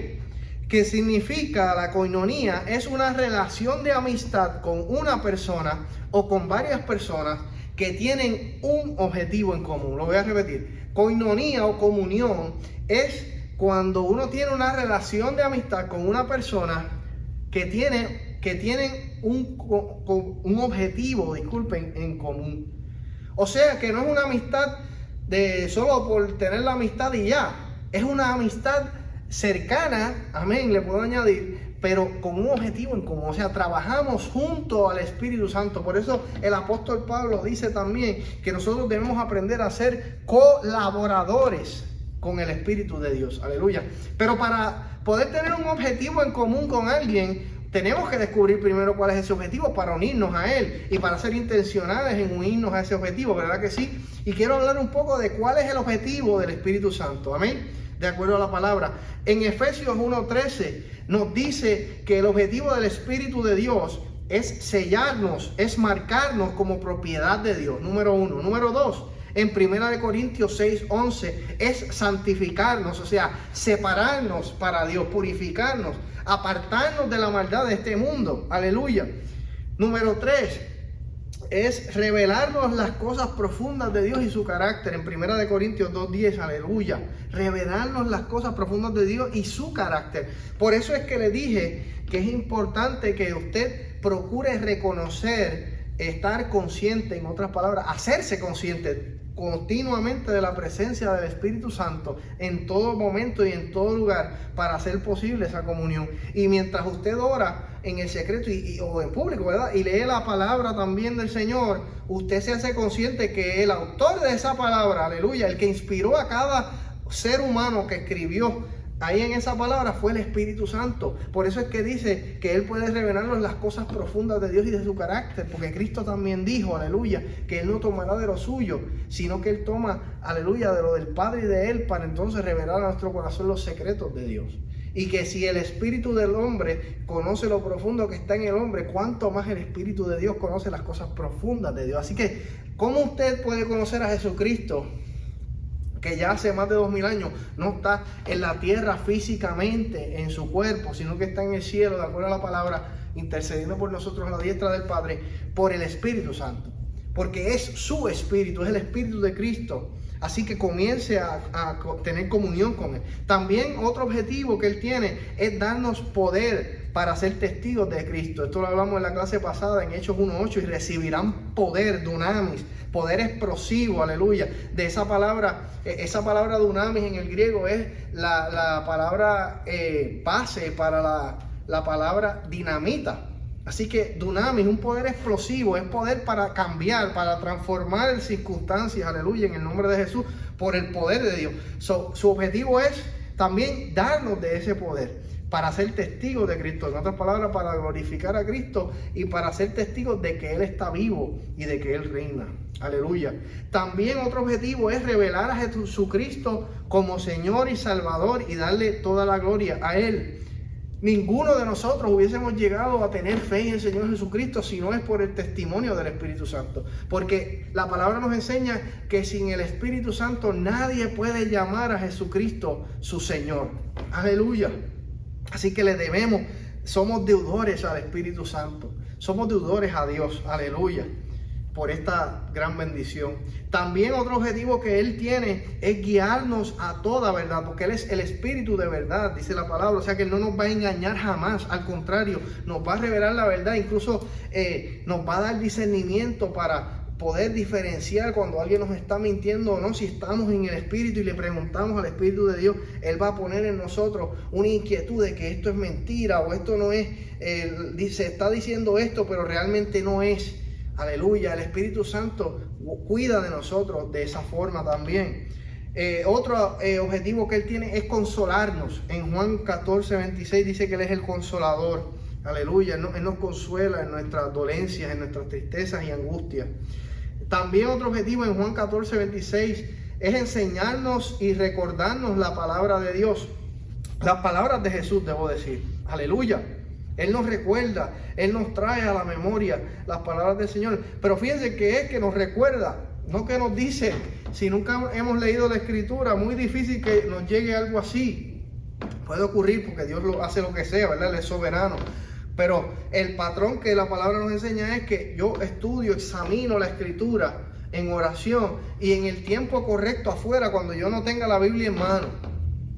que significa, la koinonía es una relación de amistad con una persona o con varias personas que tienen un objetivo en común. Lo voy a repetir. Koinonía o comunión es cuando uno tiene una relación de amistad con una persona que tienen un objetivo, disculpen, en común. O sea que no es una amistad de solo por tener la amistad y ya. Es una amistad cercana, amén, le puedo añadir, pero con un objetivo en común. O sea, trabajamos junto al Espíritu Santo. Por eso el apóstol Pablo dice también que nosotros debemos aprender a ser colaboradores con el Espíritu de Dios. Aleluya. Pero para poder tener un objetivo en común con alguien, tenemos que descubrir primero cuál es ese objetivo para unirnos a Él y para ser intencionales en unirnos a ese objetivo, ¿verdad que sí? Y quiero hablar un poco de cuál es el objetivo del Espíritu Santo, amén, de acuerdo a la palabra. En Efesios 1:13 nos dice que el objetivo del Espíritu de Dios es sellarnos, es marcarnos como propiedad de Dios, número 1. Número 2, en 1 Corintios 6:11 es santificarnos, o sea, separarnos para Dios, purificarnos, apartarnos de la maldad de este mundo. Aleluya. Número 3 es revelarnos las cosas profundas de Dios y su carácter. En 1 Corintios 2:10, aleluya. Revelarnos las cosas profundas de Dios y su carácter. Por eso es que le dije que es importante que usted procure reconocer, estar consciente, en otras palabras, hacerse consciente continuamente de la presencia del Espíritu Santo en todo momento y en todo lugar para hacer posible esa comunión. Y mientras usted ora en el secreto o en público, ¿verdad? Y lee la palabra también del Señor, usted se hace consciente que el autor de esa palabra, aleluya, el que inspiró a cada ser humano que escribió ahí en esa palabra fue el Espíritu Santo. Por eso es que dice que Él puede revelarnos las cosas profundas de Dios y de su carácter, porque Cristo también dijo, aleluya, que Él no tomará de lo suyo, sino que Él toma, aleluya, de lo del Padre y de Él, para entonces revelar a nuestro corazón los secretos de Dios. Y que si el espíritu del hombre conoce lo profundo que está en el hombre, cuánto más el Espíritu de Dios conoce las cosas profundas de Dios. Así que, ¿cómo usted puede conocer a Jesucristo, que ya hace más de 2000 años no está en la tierra físicamente en su cuerpo, sino que está en el cielo, de acuerdo a la palabra, intercediendo por nosotros a la diestra del Padre, por el Espíritu Santo? Porque es su Espíritu, es el Espíritu de Cristo. Así que comience a tener comunión con Él. También otro objetivo que Él tiene es darnos poder para ser testigos de Cristo. Esto lo hablamos en la clase pasada en Hechos 1:8, y recibirán poder, dunamis, poder explosivo, aleluya. De esa palabra dunamis en el griego es la palabra base para la palabra dinamita. Así que dunamis, un poder explosivo, es poder para cambiar, para transformar circunstancias, aleluya, en el nombre de Jesús, por el poder de Dios. Su objetivo es también darnos de ese poder para ser testigos de Cristo. En otras palabras, para glorificar a Cristo y para ser testigos de que Él está vivo y de que Él reina. Aleluya. También otro objetivo es revelar a Jesucristo como Señor y Salvador y darle toda la gloria a Él. Ninguno de nosotros hubiésemos llegado a tener fe en el Señor Jesucristo si no es por el testimonio del Espíritu Santo. Porque la palabra nos enseña que sin el Espíritu Santo nadie puede llamar a Jesucristo su Señor. Aleluya. Así que le debemos, somos deudores al Espíritu Santo. Somos deudores a Dios. Aleluya. Por esta gran bendición. También otro objetivo que Él tiene es guiarnos a toda verdad, porque Él es el Espíritu de verdad, dice la palabra. O sea que Él no nos va a engañar jamás, al contrario, nos va a revelar la verdad, incluso nos va a dar discernimiento para poder diferenciar cuando alguien nos está mintiendo o no. Si estamos en el Espíritu y le preguntamos al Espíritu de Dios, Él va a poner en nosotros una inquietud de que esto es mentira o esto no es, se está diciendo esto pero realmente no es. Aleluya, el Espíritu Santo cuida de nosotros de esa forma también. Otro objetivo que Él tiene es consolarnos. En Juan 14:26 dice que Él es el consolador. Aleluya, Él nos consuela en nuestras dolencias, en nuestras tristezas y angustias. También otro objetivo en Juan 14:26 es enseñarnos y recordarnos la palabra de Dios. Las palabras de Jesús, debo decir. Aleluya. Él nos recuerda, Él nos trae a la memoria las palabras del Señor. Pero fíjense que es que nos recuerda, no que nos dice. Si nunca hemos leído la Escritura, muy difícil que nos llegue algo así. Puede ocurrir porque Dios hace lo que sea, ¿verdad? Él es soberano. Pero el patrón que la palabra nos enseña es que yo estudio, examino la Escritura en oración y en el tiempo correcto afuera, cuando yo no tenga la Biblia en mano.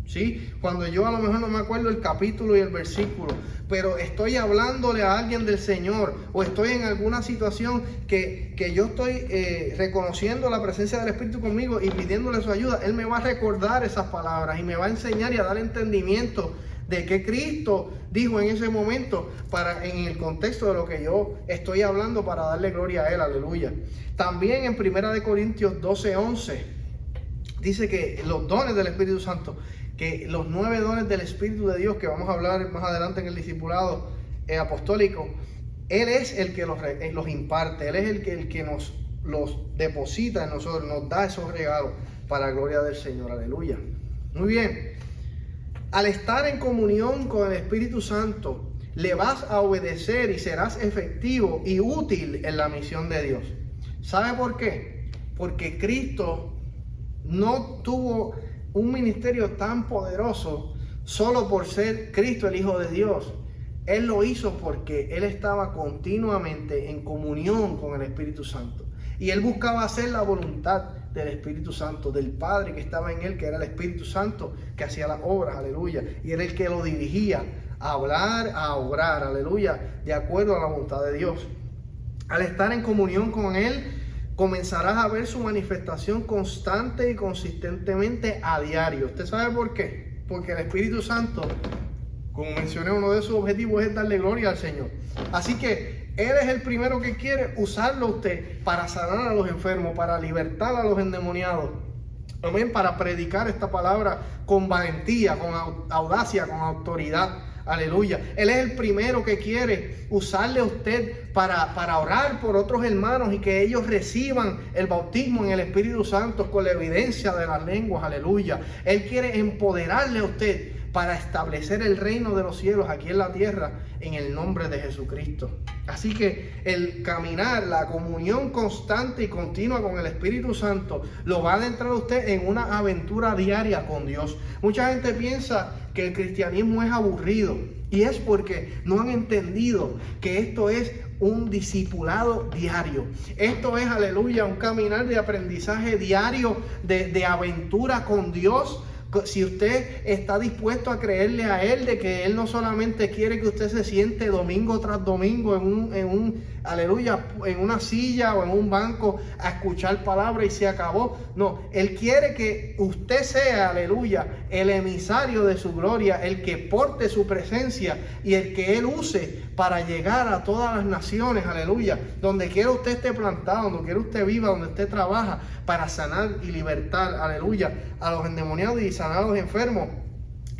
¿Sí? Cuando yo a lo mejor no me acuerdo el capítulo y el versículo, pero estoy hablándole a alguien del Señor, o estoy en alguna situación que yo estoy reconociendo la presencia del Espíritu conmigo y pidiéndole su ayuda, Él me va a recordar esas palabras y me va a enseñar y a dar entendimiento de qué Cristo dijo en ese momento en el contexto de lo que yo estoy hablando, para darle gloria a Él. Aleluya. También en 1 Corintios 12:11 dice que los dones del Espíritu Santo, que los 9 dones del Espíritu de Dios, que vamos a hablar más adelante en el discipulado apostólico, Él es el que los imparte, Él es el que nos los deposita en nosotros, nos da esos regalos para la gloria del Señor. Aleluya. Muy bien. Al estar en comunión con el Espíritu Santo, le vas a obedecer y serás efectivo y útil en la misión de Dios. ¿Sabe por qué? Porque Cristo no tuvo un ministerio tan poderoso solo por ser Cristo el Hijo de Dios. Él lo hizo porque Él estaba continuamente en comunión con el Espíritu Santo. Y Él buscaba hacer la voluntad del Espíritu Santo, del Padre que estaba en Él, que era el Espíritu Santo, que hacía las obras, aleluya. Y era el que lo dirigía a hablar, a obrar, aleluya, de acuerdo a la voluntad de Dios. Al estar en comunión con Él, comenzarás a ver su manifestación constante y consistentemente a diario. ¿Usted sabe por qué? Porque el Espíritu Santo, como mencioné, uno de sus objetivos es darle gloria al Señor. Así que Él es el primero que quiere usarlo a usted para sanar a los enfermos, para libertar a los endemoniados. Amén, para predicar esta palabra con valentía, con audacia, con autoridad. Aleluya. Él es el primero que quiere usarle a usted para orar por otros hermanos y que ellos reciban el bautismo en el Espíritu Santo con la evidencia de las lenguas. Aleluya. Él quiere empoderarle a usted para establecer el reino de los cielos aquí en la tierra en el nombre de Jesucristo. Así que el caminar, la comunión constante y continua con el Espíritu Santo lo va a adentrar usted en una aventura diaria con Dios. Mucha gente piensa que el cristianismo es aburrido y es porque no han entendido que esto es un discipulado diario. Esto es, aleluya, un caminar de aprendizaje diario, de aventura con Dios. Si usted está dispuesto a creerle a Él de que Él no solamente quiere que usted se siente domingo tras domingo aleluya, en una silla o en un banco a escuchar palabra y se acabó. No, Él quiere que usted sea, aleluya, el emisario de su gloria, el que porte su presencia y el que Él use para llegar a todas las naciones, aleluya, donde quiera usted esté plantado, donde quiera usted viva, donde usted trabaja, para sanar y libertar, aleluya, a los endemoniados y sanar a los enfermos.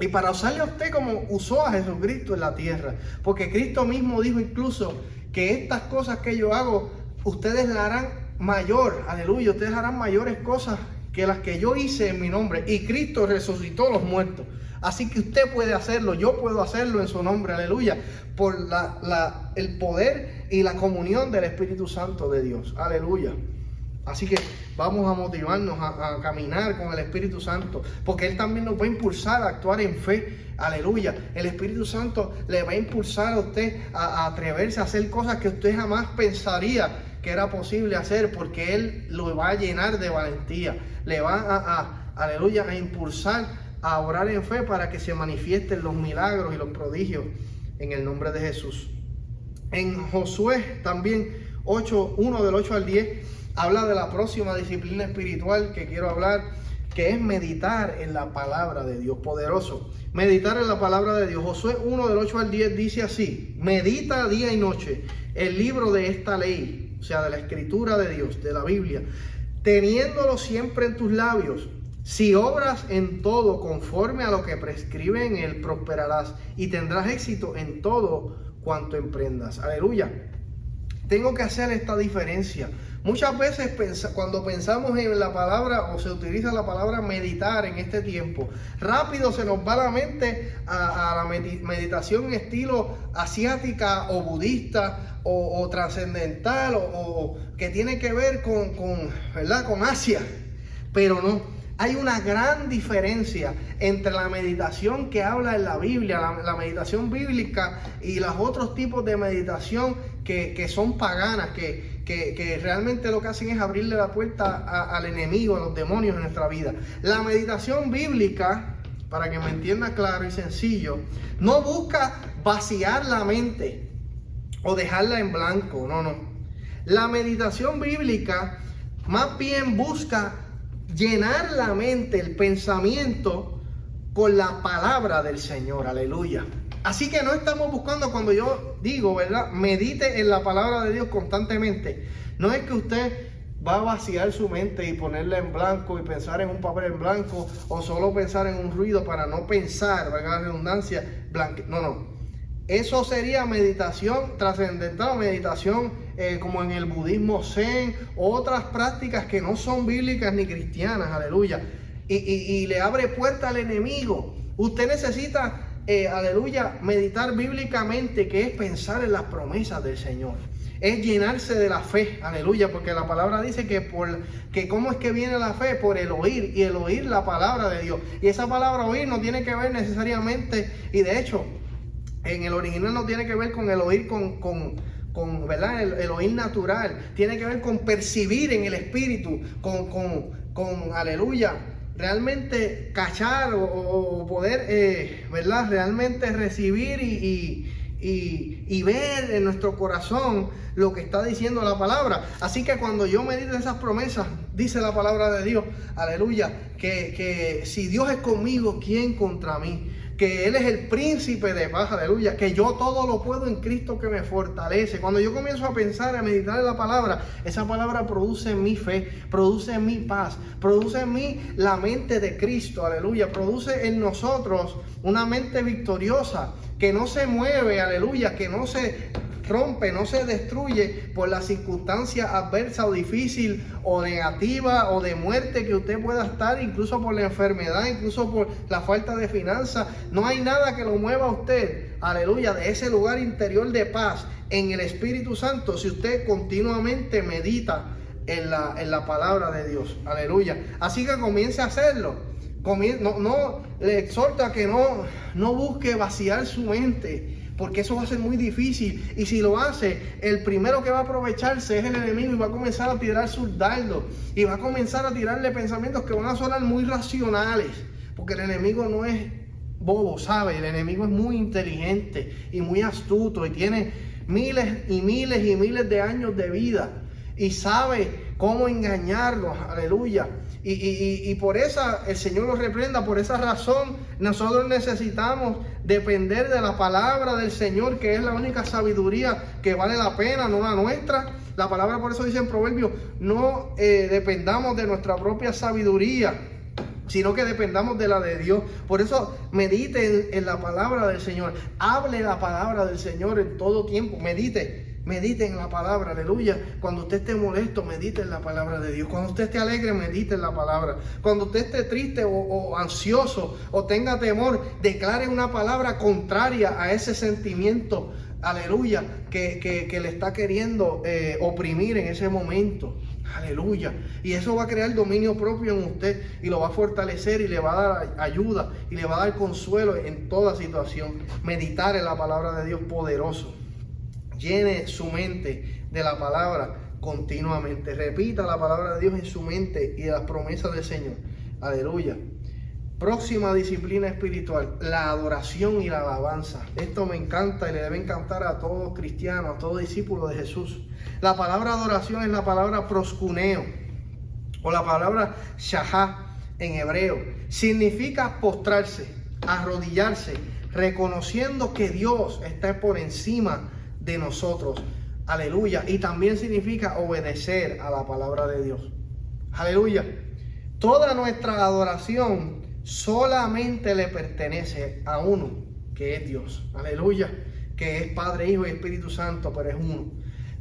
Y para usarle a usted como usó a Jesucristo en la tierra. Porque Cristo mismo dijo incluso que estas cosas que yo hago, ustedes la harán mayor, aleluya, ustedes harán mayores cosas que las que yo hice en mi nombre. Y Cristo resucitó los muertos. Así que usted puede hacerlo, yo puedo hacerlo en su nombre, aleluya, por el poder y la comunión del Espíritu Santo de Dios, aleluya. Así que vamos a motivarnos a caminar con el Espíritu Santo, porque Él también nos va a impulsar a actuar en fe, aleluya. El Espíritu Santo le va a impulsar a usted a atreverse a hacer cosas que usted jamás pensaría que era posible hacer, porque Él lo va a llenar de valentía, le va aleluya, a impulsar a orar en fe para que se manifiesten los milagros y los prodigios en el nombre de Jesús. En Josué también 1 del 8 al 10 habla de la próxima disciplina espiritual que quiero hablar, que es meditar en la palabra de Dios. Poderoso, meditar en la palabra de Dios. Josué 1 del 8 al 10 dice así: medita día y noche el libro de esta ley, o sea, de la escritura de Dios, de la Biblia, teniéndolo siempre en tus labios. Si obras en todo conforme a lo que prescribe en él, prosperarás y tendrás éxito en todo cuanto emprendas. Aleluya. Tengo que hacer esta diferencia. Muchas veces cuando pensamos en la palabra o se utiliza la palabra meditar en este tiempo, rápido se nos va la mente a la meditación en estilo asiática o budista o trascendental o que tiene que ver ¿verdad? Con Asia. Pero no. Hay una gran diferencia entre la meditación que habla en la Biblia, la meditación bíblica, y los otros tipos de meditación que son paganas, que realmente lo que hacen es abrirle la puerta al enemigo, a los demonios en nuestra vida. La meditación bíblica, para que me entienda claro y sencillo, no busca vaciar la mente o dejarla en blanco, no. La meditación bíblica más bien busca llenar la mente, el pensamiento con la palabra del Señor, aleluya. Así que no estamos buscando, cuando yo digo, ¿verdad?, medite en la palabra de Dios constantemente, no es que usted va a vaciar su mente y ponerla en blanco y pensar en un papel en blanco o solo pensar en un ruido para no pensar, valga la redundancia, no. Eso sería meditación trascendental, meditación como en el budismo zen, o otras prácticas que no son bíblicas ni cristianas, aleluya. Y le abre puerta al enemigo. Usted necesita, aleluya, meditar bíblicamente, que es pensar en las promesas del Señor. Es llenarse de la fe, aleluya, porque la palabra dice que cómo es que viene la fe, por el oír, y el oír la palabra de Dios. Y esa palabra oír no tiene que ver necesariamente, y de hecho, en el original no tiene que ver con el oír ¿verdad? El oír natural. Tiene que ver con percibir en el espíritu, con aleluya, realmente cachar o poder, ¿verdad? Realmente recibir y ver en nuestro corazón lo que está diciendo la palabra. Así que cuando yo medito en esas promesas, dice la palabra de Dios, aleluya, que si Dios es conmigo, ¿quién contra mí? Que Él es el príncipe de paz, aleluya, que yo todo lo puedo en Cristo que me fortalece. Cuando yo comienzo a pensar, a meditar en la palabra, esa palabra produce en mí fe, produce en mí paz, produce en mí la mente de Cristo, aleluya, produce en nosotros una mente victoriosa, que no se mueve, aleluya, que no se rompe, no se destruye por la circunstancia adversa o difícil o negativa o de muerte que usted pueda estar, incluso por la enfermedad, incluso por la falta de finanzas. No hay nada que lo mueva a usted, aleluya, de ese lugar interior de paz en el Espíritu Santo, si usted continuamente medita en la palabra de Dios, aleluya. Así que comience a hacerlo. No le exhorto a que no busque vaciar su mente, porque eso va a ser muy difícil. Y si lo hace, el primero que va a aprovecharse es el enemigo, y va a comenzar a tirar sus dardos, y va a comenzar a tirarle pensamientos que van a sonar muy racionales, porque el enemigo no es bobo, ¿sabe? El enemigo es muy inteligente y muy astuto, y tiene miles y miles y miles de años de vida, y sabe cómo engañarlos, aleluya. Y por esa, el Señor los reprenda. Por esa razón nosotros necesitamos depender de la palabra del Señor, que es la única sabiduría que vale la pena, no la nuestra. La palabra, por eso dice en Proverbios, no dependamos de nuestra propia sabiduría, sino que dependamos de la de Dios. Por eso medite en la palabra del Señor. Hable la palabra del Señor en todo tiempo. Medite en la palabra, aleluya. Cuando usted esté molesto, medite en la palabra de Dios. Cuando usted esté alegre, medite en la palabra. Cuando usted esté triste o ansioso o tenga temor, declare una palabra contraria a ese sentimiento, aleluya, que le está queriendo oprimir en ese momento. Aleluya. Y eso va a crear dominio propio en usted, y lo va a fortalecer, y le va a dar ayuda, y le va a dar consuelo en toda situación. Meditar en la palabra de Dios poderoso. Llene su mente de la palabra continuamente. Repita la palabra de Dios en su mente y las promesas del Señor. Aleluya. Próxima disciplina espiritual, la adoración y la alabanza. Esto me encanta y le debe encantar a todo cristiano, a todo discípulo de Jesús. La palabra adoración es la palabra proskuneo, o la palabra shahá en hebreo. Significa postrarse, arrodillarse, reconociendo que Dios está por encima de nosotros, aleluya. Y también significa obedecer a la palabra de Dios, aleluya. Toda nuestra adoración solamente le pertenece a uno, que es Dios, aleluya, que es Padre, Hijo y Espíritu Santo, pero es uno.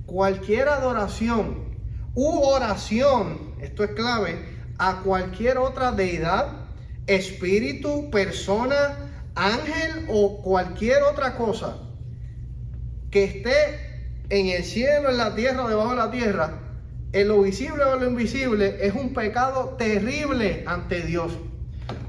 Cualquier adoración u oración, esto es clave, a cualquier otra deidad, espíritu, persona, ángel o cualquier otra cosa que esté en el cielo, en la tierra o debajo de la tierra, en lo visible o en lo invisible, es un pecado terrible ante Dios,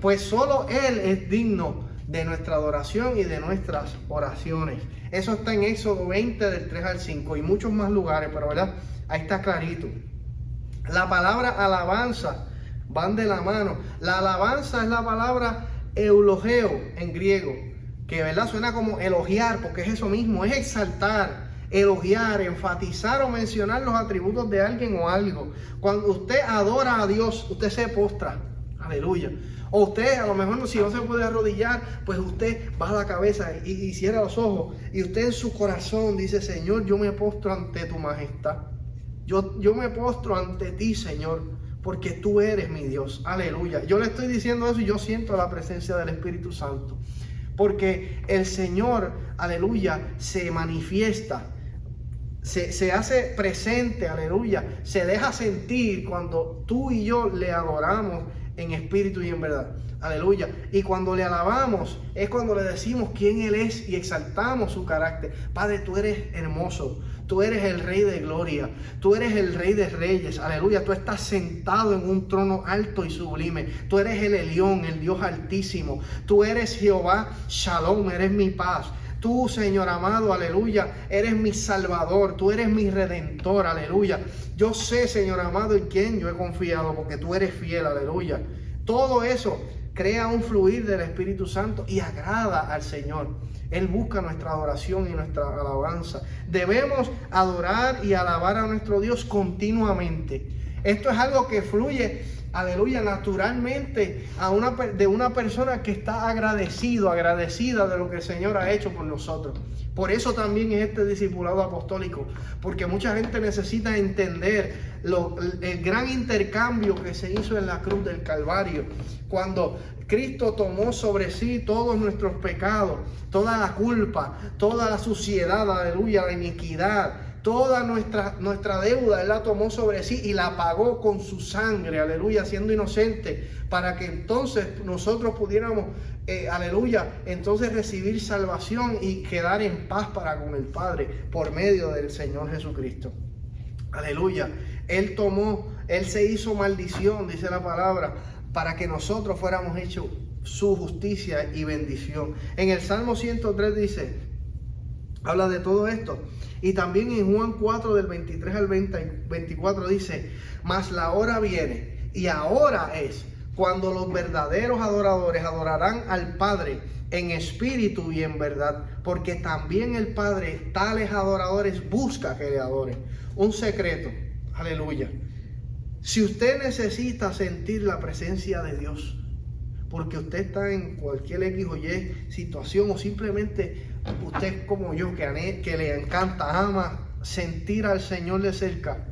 pues solo Él es digno de nuestra adoración y de nuestras oraciones. Eso está en Éxodo 20 del 3 al 5 y muchos más lugares, pero verdad, ahí está clarito. La palabra alabanza van de la mano. La alabanza es la palabra eulogeo en griego, que verdad suena como elogiar, porque es eso mismo, es exaltar, elogiar, enfatizar o mencionar los atributos de alguien o algo. Cuando usted adora a Dios, usted se postra, aleluya. O usted, a lo mejor, si no se puede arrodillar, pues usted baja la cabeza y cierra los ojos, y usted en su corazón dice: Señor, yo me postro ante tu majestad, yo me postro ante ti, Señor, porque tú eres mi Dios, aleluya. Yo le estoy diciendo eso y yo siento la presencia del Espíritu Santo, porque el Señor, aleluya, se manifiesta, se hace presente, aleluya, se deja sentir cuando tú y yo le adoramos en espíritu y en verdad, aleluya. Y cuando le alabamos es cuando le decimos quién Él es y exaltamos su carácter. Padre, tú eres hermoso, tú eres el Rey de gloria, tú eres el Rey de reyes, aleluya. Tú estás sentado en un trono alto y sublime, tú eres el Elión, el Dios altísimo, tú eres Jehová Shalom, eres mi paz. Tú, Señor amado, aleluya, eres mi Salvador, tú eres mi Redentor, aleluya. Yo sé, Señor amado, en quién yo he confiado, porque tú eres fiel, aleluya. Todo eso crea un fluir del Espíritu Santo y agrada al Señor. Él busca nuestra adoración y nuestra alabanza. Debemos adorar y alabar a nuestro Dios continuamente. Esto es algo que fluye, aleluya, naturalmente de una persona que está agradecida de lo que el Señor ha hecho por nosotros. Por eso también es este discipulado apostólico, porque mucha gente necesita entender el gran intercambio que se hizo en la cruz del Calvario, cuando Cristo tomó sobre sí todos nuestros pecados, toda la culpa, toda la suciedad, aleluya, la iniquidad, toda nuestra deuda. Él la tomó sobre sí y la pagó con su sangre, aleluya, siendo inocente, para que entonces nosotros pudiéramos, aleluya, entonces recibir salvación y quedar en paz para con el Padre por medio del Señor Jesucristo. Aleluya. Él se hizo maldición, dice la palabra, para que nosotros fuéramos hechos su justicia y bendición. En el Salmo 103 habla de todo esto. Y también en Juan 4 del 23 al 24 dice: mas la hora viene, y ahora es, cuando los verdaderos adoradores adorarán al Padre en espíritu y en verdad, porque también el Padre tales adoradores busca que le adoren. Un secreto, aleluya. Si usted necesita sentir la presencia de Dios, porque usted está en cualquier X o Y situación, o simplemente usted como yo, que le encanta, ama sentir al Señor de cerca,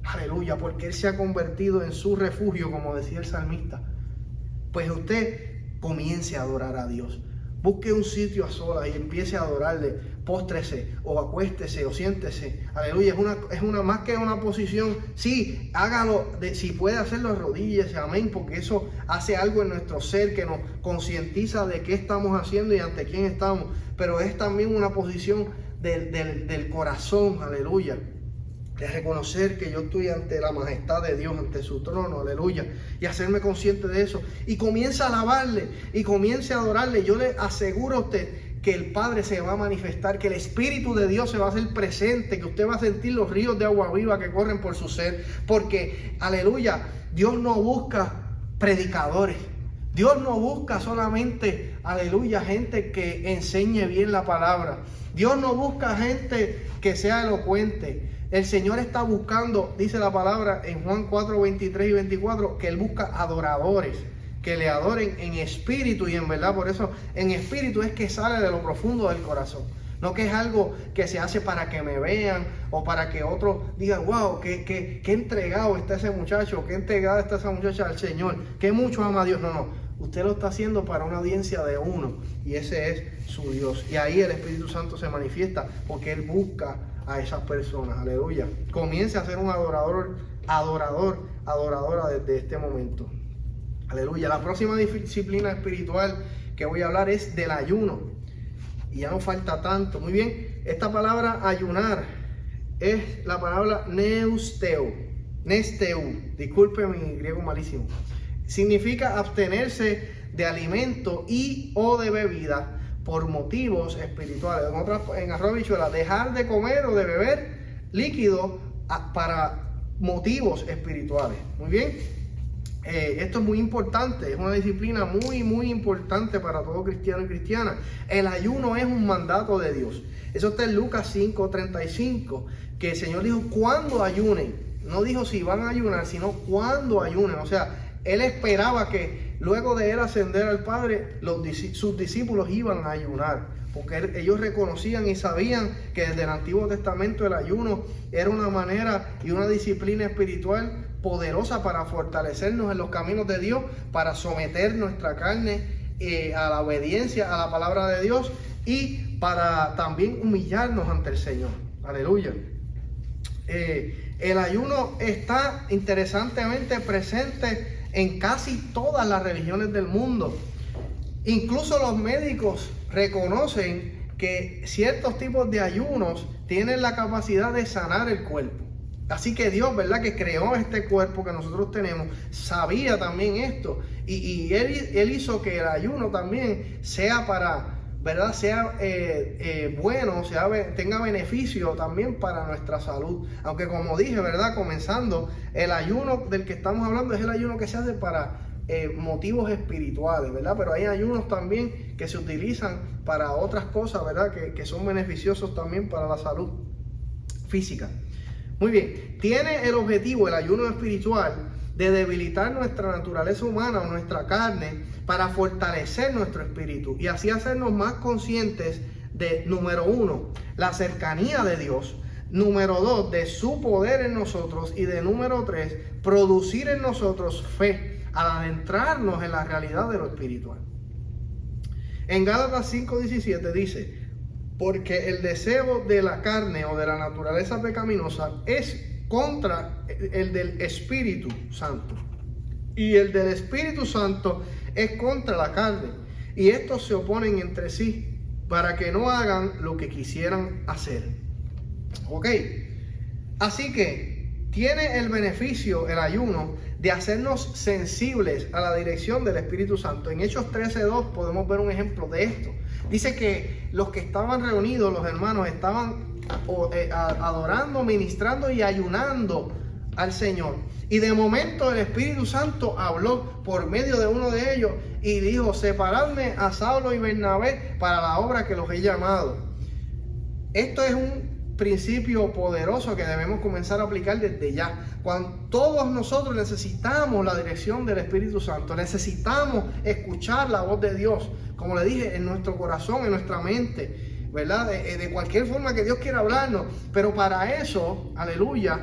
aleluya, porque Él se ha convertido en su refugio, como decía el salmista, pues usted comience a adorar a Dios. Busque un sitio a solas y empiece a adorarle. Póstrese o acuéstese o siéntese. Aleluya. Es una más que una posición. Sí, hágalo. Si puede hacerlo, arrodíllese. Amén. Porque eso hace algo en nuestro ser que nos concientiza de qué estamos haciendo y ante quién estamos. Pero es también una posición del corazón. Aleluya. De reconocer que yo estoy ante la majestad de Dios, ante su trono, aleluya, y hacerme consciente de eso, y comienza a alabarle, y comience a adorarle. Yo le aseguro a usted que el Padre se va a manifestar, que el Espíritu de Dios se va a hacer presente, que usted va a sentir los ríos de agua viva que corren por su ser, porque, aleluya, Dios no busca predicadores, Dios no busca solamente, aleluya, gente que enseñe bien la palabra, Dios no busca gente que sea elocuente. El Señor está buscando, dice la palabra en Juan 4, 23 y 24, que Él busca adoradores, que le adoren en espíritu y en verdad. Por eso en espíritu es que sale de lo profundo del corazón. No que es algo que se hace para que me vean o para que otros digan: wow, qué entregado está ese muchacho, qué entregada está esa muchacha al Señor, qué mucho ama a Dios. No, usted lo está haciendo para una audiencia de uno, y ese es su Dios. Y ahí el Espíritu Santo se manifiesta, porque Él busca a esas personas, aleluya. Comience a ser un adoradora desde este momento, aleluya. La próxima disciplina espiritual que voy a hablar es del ayuno, y ya no falta tanto. Muy bien, esta palabra ayunar es la palabra nesteu, disculpe mi griego malísimo. Significa abstenerse de alimento y o de bebida por motivos espirituales. En arroz habichuela, dejar de comer o de beber líquido para motivos espirituales. Muy bien. Esto es muy importante, es una disciplina muy importante para todo cristiano y cristiana. El ayuno es un mandato de Dios. Eso está en Lucas 5:35, que el Señor dijo: cuando ayunen. No dijo si van a ayunar, sino cuando ayunen. O sea, Él esperaba que luego de Él ascender al Padre, sus discípulos iban a ayunar, porque ellos reconocían y sabían que desde el Antiguo Testamento el ayuno era una manera y una disciplina espiritual poderosa para fortalecernos en los caminos de Dios, para someter nuestra carne a la obediencia a la palabra de Dios, y para también humillarnos ante el Señor. Aleluya. El ayuno está interesantemente presente en casi todas las religiones del mundo. Incluso los médicos reconocen que ciertos tipos de ayunos tienen la capacidad de sanar el cuerpo. Así que Dios, ¿verdad?, que creó este cuerpo que nosotros tenemos, sabía también esto. Y él hizo que el ayuno también sea para, ¿verdad?, sea bueno, tenga beneficio también para nuestra salud. Aunque, como dije, ¿verdad?, comenzando, el ayuno del que estamos hablando es el ayuno que se hace para motivos espirituales, ¿verdad? Pero hay ayunos también que se utilizan para otras cosas, ¿verdad? Que son beneficiosos también para la salud física. Muy bien, tiene el objetivo, el ayuno espiritual, de debilitar nuestra naturaleza humana o nuestra carne para fortalecer nuestro espíritu y así hacernos más conscientes de, número 1, la cercanía de Dios, número 2, de su poder en nosotros y de número 3, producir en nosotros fe al adentrarnos en la realidad de lo espiritual. En Gálatas 5:17 dice: porque el deseo de la carne o de la naturaleza pecaminosa es contra el del Espíritu Santo, y el del Espíritu Santo es contra la carne, y estos se oponen entre sí para que no hagan lo que quisieran hacer. Ok, así que tiene el beneficio el ayuno de hacernos sensibles a la dirección del Espíritu Santo. En Hechos 13:2 podemos ver un ejemplo de esto. Dice que los que estaban reunidos, los hermanos, estaban adorando, ministrando y ayunando al Señor. Y de momento el Espíritu Santo habló por medio de uno de ellos y dijo: separadme a Saulo y Bernabé para la obra que los he llamado. Esto es un principio poderoso que debemos comenzar a aplicar desde ya. Cuando todos nosotros necesitamos la dirección del Espíritu Santo, necesitamos escuchar la voz de Dios, como le dije, en nuestro corazón, en nuestra mente, ¿verdad? De cualquier forma que Dios quiera hablarnos. Pero para eso, aleluya,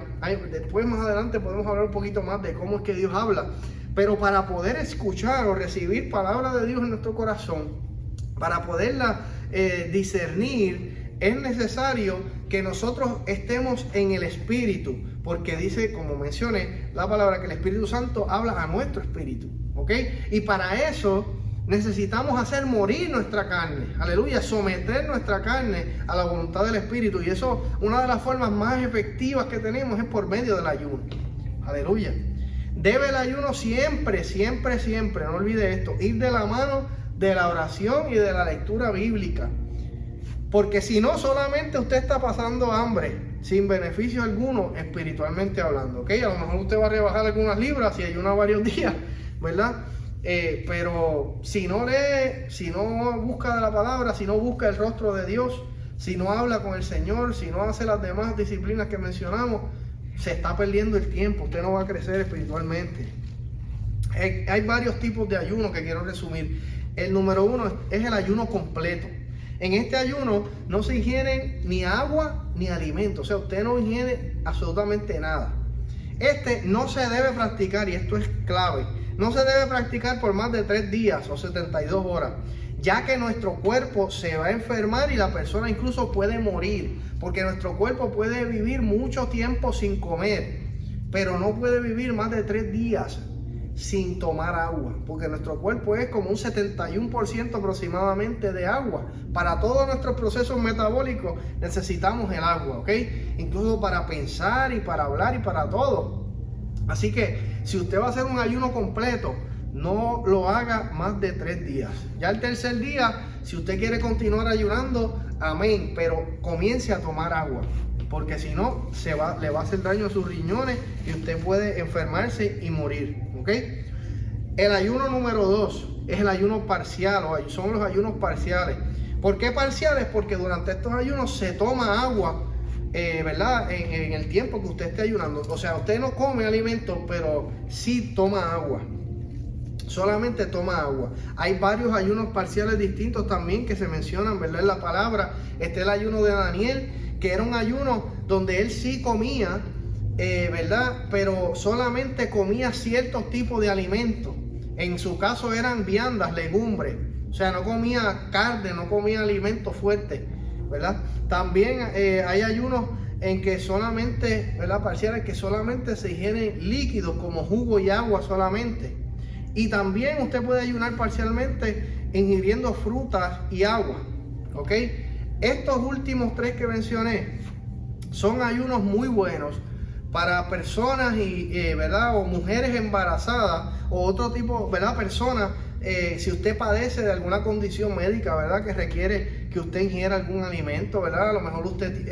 después más adelante podemos hablar un poquito más de cómo es que Dios habla. Pero para poder escuchar o recibir palabra de Dios en nuestro corazón, para poderla discernir, es necesario que nosotros estemos en el Espíritu, porque dice, como mencioné, la palabra que el Espíritu Santo habla a nuestro espíritu, ¿ok? Y para eso necesitamos hacer morir nuestra carne, aleluya, someter nuestra carne a la voluntad del Espíritu. Y eso, una de las formas más efectivas que tenemos es por medio del ayuno, aleluya. Debe el ayuno siempre, siempre, siempre, no olvide esto, ir de la mano de la oración y de la lectura bíblica. Porque si no, solamente usted está pasando hambre, sin beneficio alguno, espiritualmente hablando, ¿ok? A lo mejor usted va a rebajar algunas libras y ayuna varios días, ¿verdad? Pero si no lee, si no busca de la palabra, si no busca el rostro de Dios, si no habla con el Señor, si no hace las demás disciplinas que mencionamos, se está perdiendo el tiempo, usted no va a crecer espiritualmente. Hay varios tipos de ayuno que quiero resumir. El número 1 es el ayuno completo. En este ayuno no se ingiere ni agua ni alimento, o sea, usted no ingiere absolutamente nada. Este no se debe practicar, y esto es clave, no se debe practicar por más de 3 días o 72 horas, ya que nuestro cuerpo se va a enfermar y la persona incluso puede morir, porque nuestro cuerpo puede vivir mucho tiempo sin comer, pero no puede vivir más de 3 días sin tomar agua, porque nuestro cuerpo es como un 71% aproximadamente de agua. Para todos nuestros procesos metabólicos necesitamos el agua, ¿ok? Incluso para pensar y para hablar y para todo. Así que si usted va a hacer un ayuno completo, no lo haga más de 3 días. Ya el tercer día, si usted quiere continuar ayunando, amén, pero comience a tomar agua, porque si no, le va a hacer daño a sus riñones y usted puede enfermarse y morir, ¿ok? El ayuno número 2 es el ayuno parcial, son los ayunos parciales. ¿Por qué parciales? Porque durante estos ayunos se toma agua, ¿verdad? En el tiempo que usted esté ayunando. O sea, usted no come alimentos, pero sí toma agua. Solamente toma agua. Hay varios ayunos parciales distintos también que se mencionan, ¿verdad? En la palabra. Está el ayuno de Daniel, que era un ayuno donde él sí comía, ¿verdad? Pero solamente comía ciertos tipos de alimentos. En su caso eran viandas, legumbres. O sea, no comía carne, no comía alimentos fuertes, ¿verdad? También hay ayunos en que solamente, ¿verdad? Parciales, que solamente se ingieren líquidos como jugo y agua solamente. Y también usted puede ayunar parcialmente ingiriendo frutas y agua, ¿ok? Estos últimos 3 que mencioné son ayunos muy buenos para personas ¿verdad? O mujeres embarazadas o otro tipo, ¿verdad? Personas si usted padece de alguna condición médica, ¿verdad?, que requiere que usted ingiera algún alimento, ¿verdad? A lo mejor usted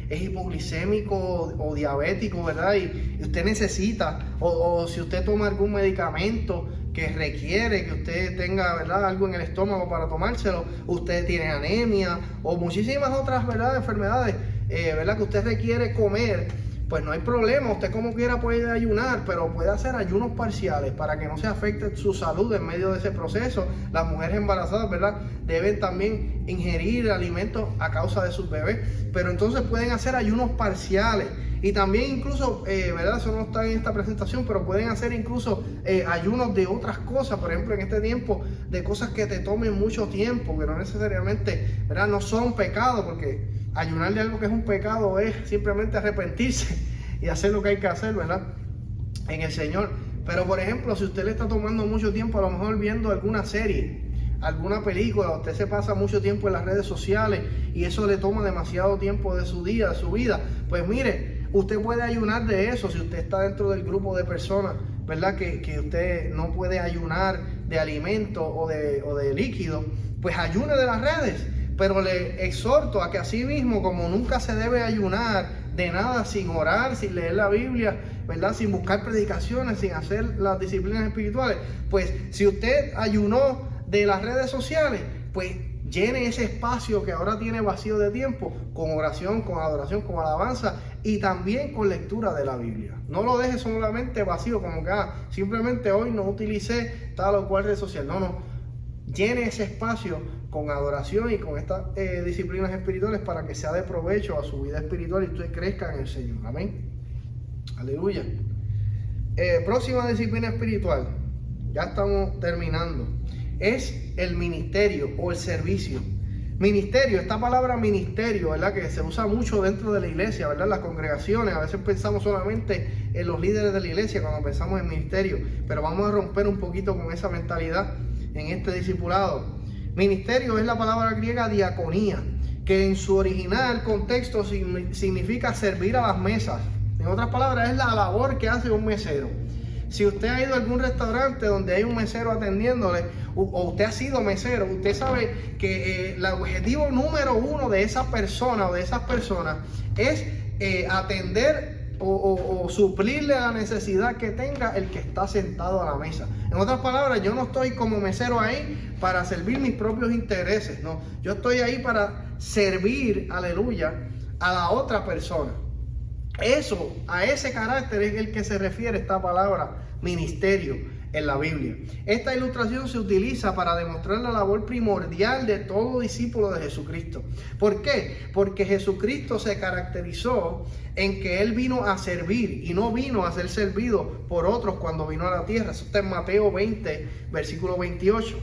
es hipoglicémico o diabético, ¿verdad? Y usted necesita, o si usted toma algún medicamento que requiere que usted tenga, ¿verdad?, algo en el estómago para tomárselo, usted tiene anemia o muchísimas otras, ¿verdad?, enfermedades, ¿verdad?, que usted requiere comer. Pues no hay problema, usted como quiera puede ayunar, pero puede hacer ayunos parciales para que no se afecte su salud en medio de ese proceso. Las mujeres embarazadas, ¿verdad?, deben también ingerir alimentos a causa de sus bebés, pero entonces pueden hacer ayunos parciales. Y también incluso, ¿verdad?, eso no está en esta presentación, pero pueden hacer incluso ayunos de otras cosas, por ejemplo, en este tiempo, de cosas que te tomen mucho tiempo, que no necesariamente, ¿verdad?, no son pecados, porque ayunar de algo que es un pecado es simplemente arrepentirse y hacer lo que hay que hacer, ¿verdad?, en el Señor. Pero por ejemplo, si usted le está tomando mucho tiempo, a lo mejor viendo alguna serie, alguna película, usted se pasa mucho tiempo en las redes sociales y eso le toma demasiado tiempo de su día, de su vida, pues mire, usted puede ayunar de eso. Si usted está dentro del grupo de personas, ¿verdad?, que usted no puede ayunar de alimento o de líquido, pues ayune de las redes. Pero le exhorto a que así mismo, como nunca se debe ayunar de nada sin orar, sin leer la Biblia, ¿verdad?, sin buscar predicaciones, sin hacer las disciplinas espirituales, pues si usted ayunó de las redes sociales, pues llene ese espacio que ahora tiene vacío de tiempo con oración, con adoración, con alabanza y también con lectura de la Biblia. No lo deje solamente vacío, como que simplemente hoy no utilicé tal o cual red social. No. Llene ese espacio con adoración y con estas disciplinas espirituales para que sea de provecho a su vida espiritual y usted crezca en el Señor. Amén. Aleluya. Próxima disciplina espiritual, ya estamos terminando, es el ministerio o el servicio. Ministerio, esta palabra ministerio, ¿verdad?, que se usa mucho dentro de la iglesia, ¿verdad?, en las congregaciones. A veces pensamos solamente en los líderes de la iglesia cuando pensamos en ministerio, pero vamos a romper un poquito con esa mentalidad en este discipulado. Ministerio es la palabra griega diaconía, que en su original contexto significa servir a las mesas. En otras palabras, es la labor que hace un mesero. Si usted ha ido a algún restaurante donde hay un mesero atendiéndole, o usted ha sido mesero, usted sabe que el objetivo número uno de esa persona o de esas personas es atender o suplirle a la necesidad que tenga el que está sentado a la mesa. En otras palabras, yo no estoy como mesero ahí para servir mis propios intereses, no. Yo estoy ahí para servir, aleluya, a la otra persona. Eso, a ese carácter es el que se refiere esta palabra ministerio en la Biblia. Esta ilustración se utiliza para demostrar la labor primordial de todo discípulo de Jesucristo. ¿Por qué? Porque Jesucristo se caracterizó en que Él vino a servir y no vino a ser servido por otros cuando vino a la tierra. Eso está en Mateo 20, versículo 28.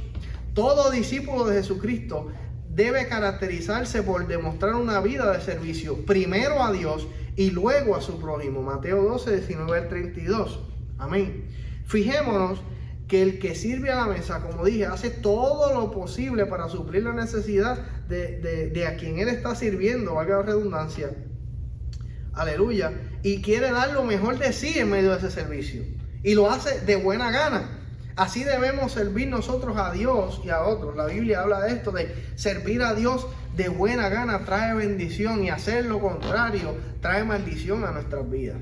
Todo discípulo de Jesucristo debe caracterizarse por demostrar una vida de servicio, primero a Dios y luego a su prójimo. Mateo 12, 19 al 32. Amén. Fijémonos que el que sirve a la mesa, como dije, hace todo lo posible para suplir la necesidad de a quien él está sirviendo, valga la redundancia. Aleluya. Y quiere dar lo mejor de sí en medio de ese servicio. Y lo hace de buena gana. Así debemos servir nosotros a Dios y a otros. La Biblia habla de esto, de servir a Dios de buena gana trae bendición y hacer lo contrario trae maldición a nuestras vidas.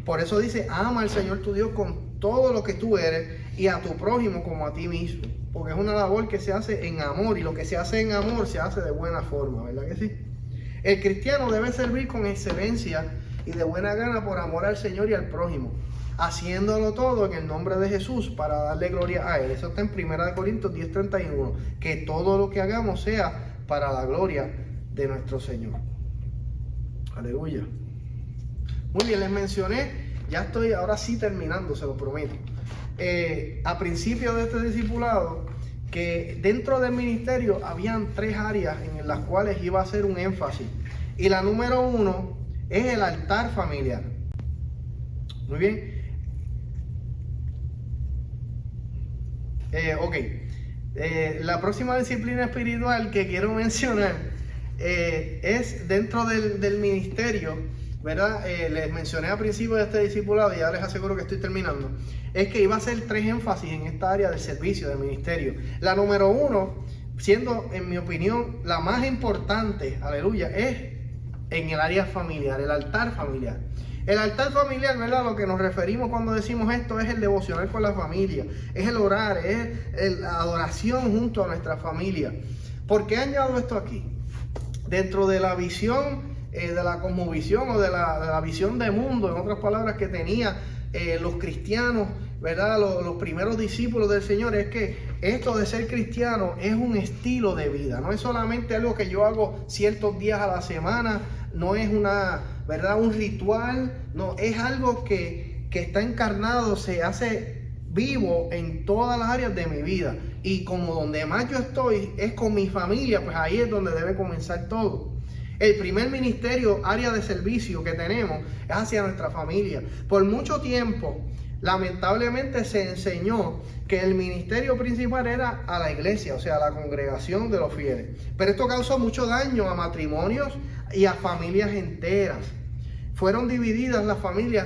Por eso dice, ama al Señor tu Dios con todo lo que tú eres y a tu prójimo como a ti mismo. Porque es una labor que se hace en amor y lo que se hace en amor se hace de buena forma, ¿verdad que sí? El cristiano debe servir con excelencia y de buena gana por amor al Señor y al prójimo, haciéndolo todo en el nombre de Jesús para darle gloria a Él. Eso está en 1 Corintios 10:31. Que todo lo que hagamos sea para la gloria de nuestro Señor. Aleluya. Muy bien, les mencioné, ya estoy ahora sí terminando, se lo prometo. A principio de este discipulado, que dentro del ministerio habían 3 áreas en las cuales iba a hacer un énfasis. Y la número 1 es el altar familiar. Muy bien. La próxima disciplina espiritual que quiero mencionar es dentro del ministerio, ¿verdad? Les mencioné al principio de este discipulado, y ya les aseguro que estoy terminando, es que iba a hacer 3 énfasis en esta área del servicio, del ministerio. La número 1, siendo en mi opinión la más importante, aleluya, es en el área familiar, el altar familiar. El altar familiar, ¿verdad? Lo que nos referimos cuando decimos esto es el devocional con la familia, es el orar, es la adoración junto a nuestra familia. ¿Por qué añado esto aquí? Dentro de la visión, de la cosmovisión o de la visión de mundo, en otras palabras, que tenía los cristianos, ¿verdad? Los primeros discípulos del Señor, es que esto de ser cristiano es un estilo de vida, no es solamente algo que yo hago ciertos días a la semana, no es ¿verdad? Un ritual, no, es algo que está encarnado, se hace vivo en todas las áreas de mi vida. Y como donde más yo estoy es con mi familia, pues ahí es donde debe comenzar todo. El primer ministerio, área de servicio que tenemos es hacia nuestra familia. Por mucho tiempo, lamentablemente se enseñó que el ministerio principal era a la iglesia, o sea, a la congregación de los fieles. Pero esto causó mucho daño a matrimonios y a familias enteras. Fueron divididas las familias,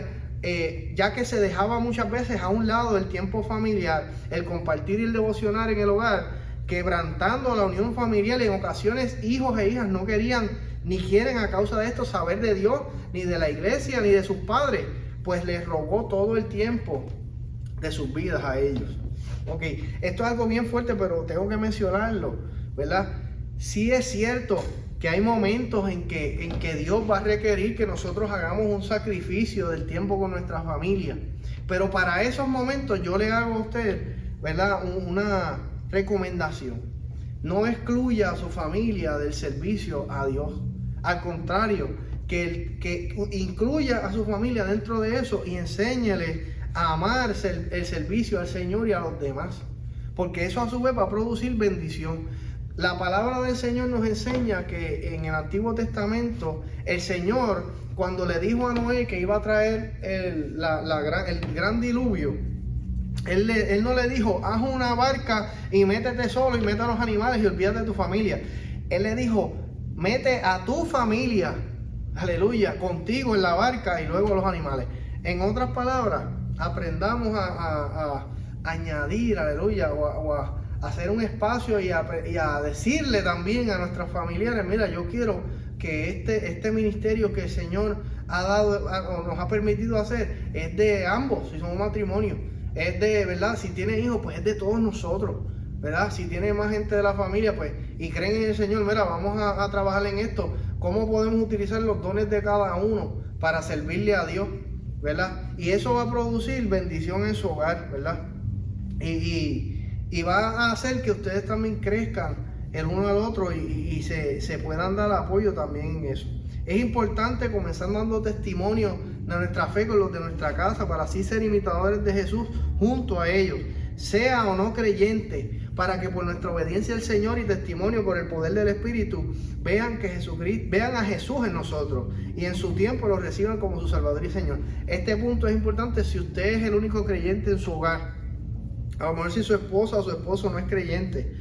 ya que se dejaba muchas veces a un lado el tiempo familiar, el compartir y el devocionar en el hogar, quebrantando la unión familiar. En ocasiones hijos e hijas no querían ni quieren a causa de esto saber de Dios, ni de la iglesia, ni de sus padres, pues les robó todo el tiempo de sus vidas a ellos. Ok, esto es algo bien fuerte, pero tengo que mencionarlo, ¿verdad? Sí es cierto que hay momentos en que Dios va a requerir que nosotros hagamos un sacrificio del tiempo con nuestra familia, pero para esos momentos yo le hago a usted, ¿verdad?, una recomendación. No excluya a su familia del servicio a Dios. Al contrario, que incluya a su familia dentro de eso y enséñele a amar el servicio al Señor y a los demás, porque eso a su vez va a producir bendición. La palabra del Señor nos enseña que en el Antiguo Testamento el Señor, cuando le dijo a Noé que iba a traer el gran diluvio, él no le dijo, haz una barca y métete solo y mete a los animales y olvídate de tu familia. Él le dijo, mete a tu familia, aleluya, contigo en la barca y luego los animales. En otras palabras, aprendamos a añadir, aleluya, o a hacer un espacio y a decirle también a nuestros familiares, mira, yo quiero que este ministerio que el Señor ha dado o nos ha permitido hacer es de ambos, si somos matrimonio, es de, ¿verdad? Si tiene hijos, pues es de todos nosotros, ¿verdad? Si tiene más gente de la familia, pues, y creen en el Señor, mira, vamos a trabajar en esto, ¿cómo podemos utilizar los dones de cada uno para servirle a Dios, ¿verdad? Y eso va a producir bendición en su hogar, ¿verdad? Y va a hacer que ustedes también crezcan el uno al otro y se puedan dar apoyo también en eso. Es importante comenzar dando testimonio de nuestra fe con los de nuestra casa para así ser imitadores de Jesús junto a ellos, sea o no creyente, para que por nuestra obediencia al Señor y testimonio por el poder del Espíritu vean a Jesús en nosotros y en su tiempo lo reciban como su Salvador y Señor. Este punto es importante si usted es el único creyente en su hogar. A lo mejor si su esposa o su esposo no es creyente,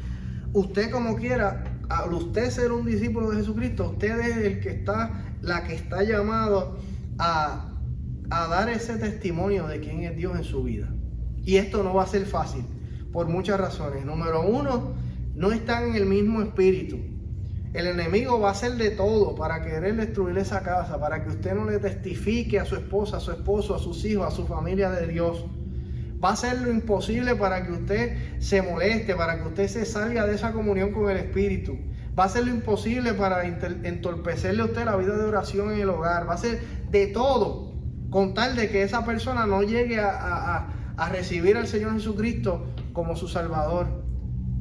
usted como quiera, al usted ser un discípulo de Jesucristo, usted es la que está llamado a dar ese testimonio de quién es Dios en su vida. Y esto no va a ser fácil, por muchas razones. Número 1, no están en el mismo espíritu. El enemigo va a hacer de todo para querer destruir esa casa, para que usted no le testifique a su esposa, a su esposo, a sus hijos, a su familia de Dios. Va a hacer lo imposible para que usted se moleste, para que usted se salga de esa comunión con el Espíritu. Va a hacer lo imposible para entorpecerle a usted la vida de oración en el hogar. Va a hacer de todo con tal de que esa persona no llegue a recibir al Señor Jesucristo como su Salvador.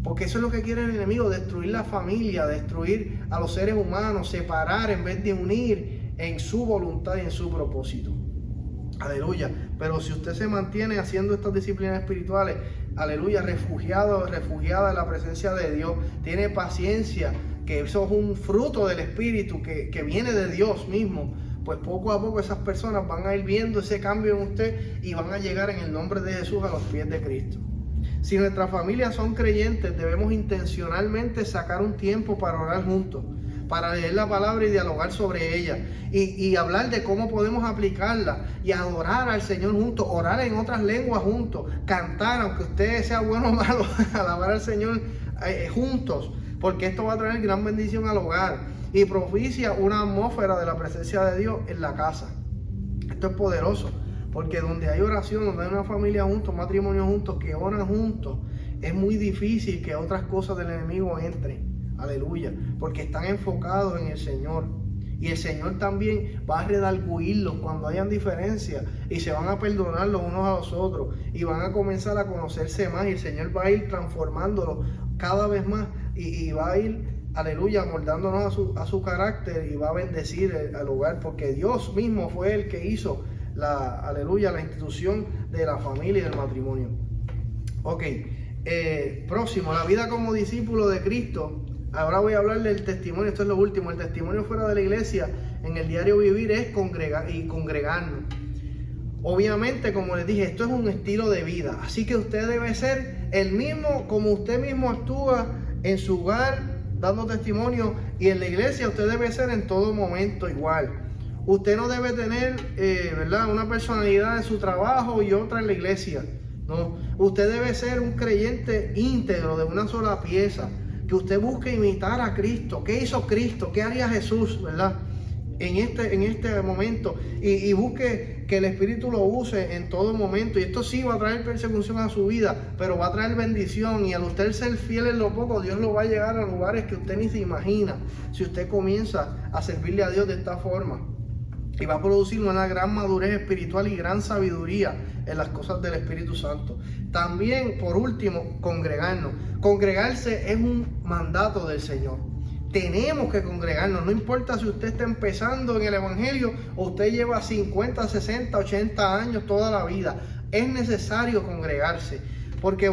Porque eso es lo que quiere el enemigo, destruir la familia, destruir a los seres humanos, separar en vez de unir en su voluntad y en su propósito. Aleluya. Pero si usted se mantiene haciendo estas disciplinas espirituales, aleluya, refugiada en la presencia de Dios, tiene paciencia, que eso es un fruto del Espíritu que viene de Dios mismo, pues poco a poco esas personas van a ir viendo ese cambio en usted y van a llegar en el nombre de Jesús a los pies de Cristo. Si nuestras familias son creyentes, debemos intencionalmente sacar un tiempo para orar juntos, para leer la palabra y dialogar sobre ella, y hablar de cómo podemos aplicarla, y adorar al Señor juntos, orar en otras lenguas juntos, cantar, aunque usted sea bueno o malo, alabar al Señor juntos, porque esto va a traer gran bendición al hogar y propicia una atmósfera de la presencia de Dios en la casa. Esto es poderoso, porque donde hay oración, donde hay una familia juntos, matrimonio juntos, que oran juntos, es muy difícil que otras cosas del enemigo entren. Aleluya, porque están enfocados en el Señor. Y el Señor también va a redarguirlos cuando hayan diferencias, y se van a perdonar los unos a los otros, y van a comenzar a conocerse más, y el Señor va a ir transformándolos cada vez más, y va a ir, aleluya, moldándonos a su carácter, y va a bendecir al hogar, porque Dios mismo fue el que hizo la institución de la familia y del matrimonio. Ok, próximo, la vida como discípulo de Cristo. Ahora voy a hablar del testimonio, esto es lo último. El testimonio fuera de la iglesia, en el diario vivir, es congregarnos. Obviamente, como les dije, esto es un estilo de vida, así que usted debe ser el mismo, como usted mismo actúa en su hogar, dando testimonio, y en la iglesia usted debe ser en todo momento igual. Usted no debe tener, ¿verdad?, una personalidad en su trabajo y otra en la iglesia. No, usted debe ser un creyente íntegro, de una sola pieza, que usted busque imitar a Cristo. ¿Qué hizo Cristo? ¿Qué haría Jesús, verdad?, en este momento, y busque que el Espíritu lo use en todo momento. Y esto sí va a traer persecución a su vida, pero va a traer bendición, y al usted ser fiel en lo poco, Dios lo va a llevar a lugares que usted ni se imagina, si usted comienza a servirle a Dios de esta forma. Y va a producir una gran madurez espiritual y gran sabiduría en las cosas del Espíritu Santo. También, por último, congregarnos. Congregarse es un mandato del Señor. Tenemos que congregarnos, no importa si usted está empezando en el Evangelio o usted lleva 50, 60, 80 años, toda la vida. Es necesario congregarse, porque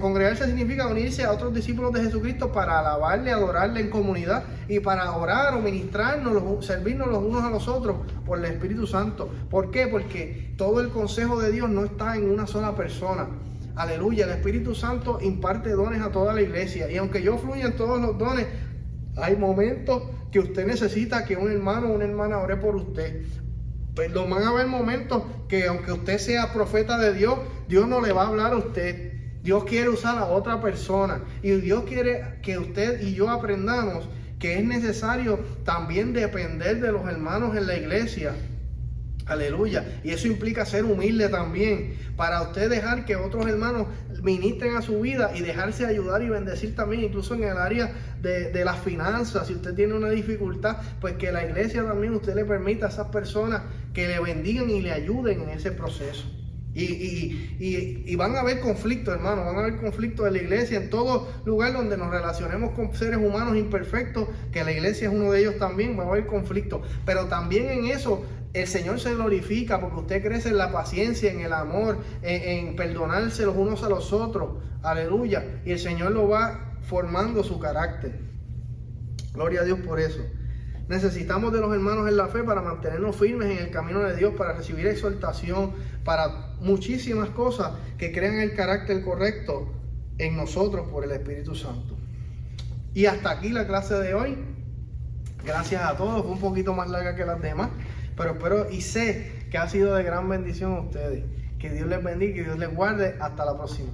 congregarse significa unirse a otros discípulos de Jesucristo para alabarle, adorarle en comunidad, y para orar o ministrarnos, servirnos los unos a los otros por el Espíritu Santo. ¿Por qué? Porque todo el consejo de Dios no está en una sola persona. Aleluya, el Espíritu Santo imparte dones a toda la iglesia, y aunque yo fluya en todos los dones, hay momentos que usted necesita que un hermano o una hermana ore por usted. Pues van a haber momentos que, aunque usted sea profeta de Dios, Dios no le va a hablar a usted. Dios quiere usar a otra persona, y Dios quiere que usted y yo aprendamos que es necesario también depender de los hermanos en la iglesia. Aleluya. Y eso implica ser humilde también, para usted dejar que otros hermanos ministren a su vida y dejarse ayudar y bendecir también, incluso en el área de las finanzas. Si usted tiene una dificultad, pues que la iglesia también usted le permita a esas personas que le bendigan y le ayuden en ese proceso. Y van a haber conflictos, hermanos, van a haber conflictos en la iglesia, en todo lugar donde nos relacionemos con seres humanos imperfectos, que la iglesia es uno de ellos también, va a haber conflictos. Pero también en eso el Señor se glorifica, porque usted crece en la paciencia, en el amor, en perdonarse los unos a los otros. Aleluya. Y el Señor lo va formando su carácter. Gloria a Dios por eso. Necesitamos de los hermanos en la fe para mantenernos firmes en el camino de Dios, para recibir exhortación, para muchísimas cosas que crean el carácter correcto en nosotros por el Espíritu Santo. Y hasta aquí la clase de hoy. Gracias a todos. Fue un poquito más larga que las demás, pero espero y sé que ha sido de gran bendición a ustedes. Que Dios les bendiga y Dios les guarde. Hasta la próxima.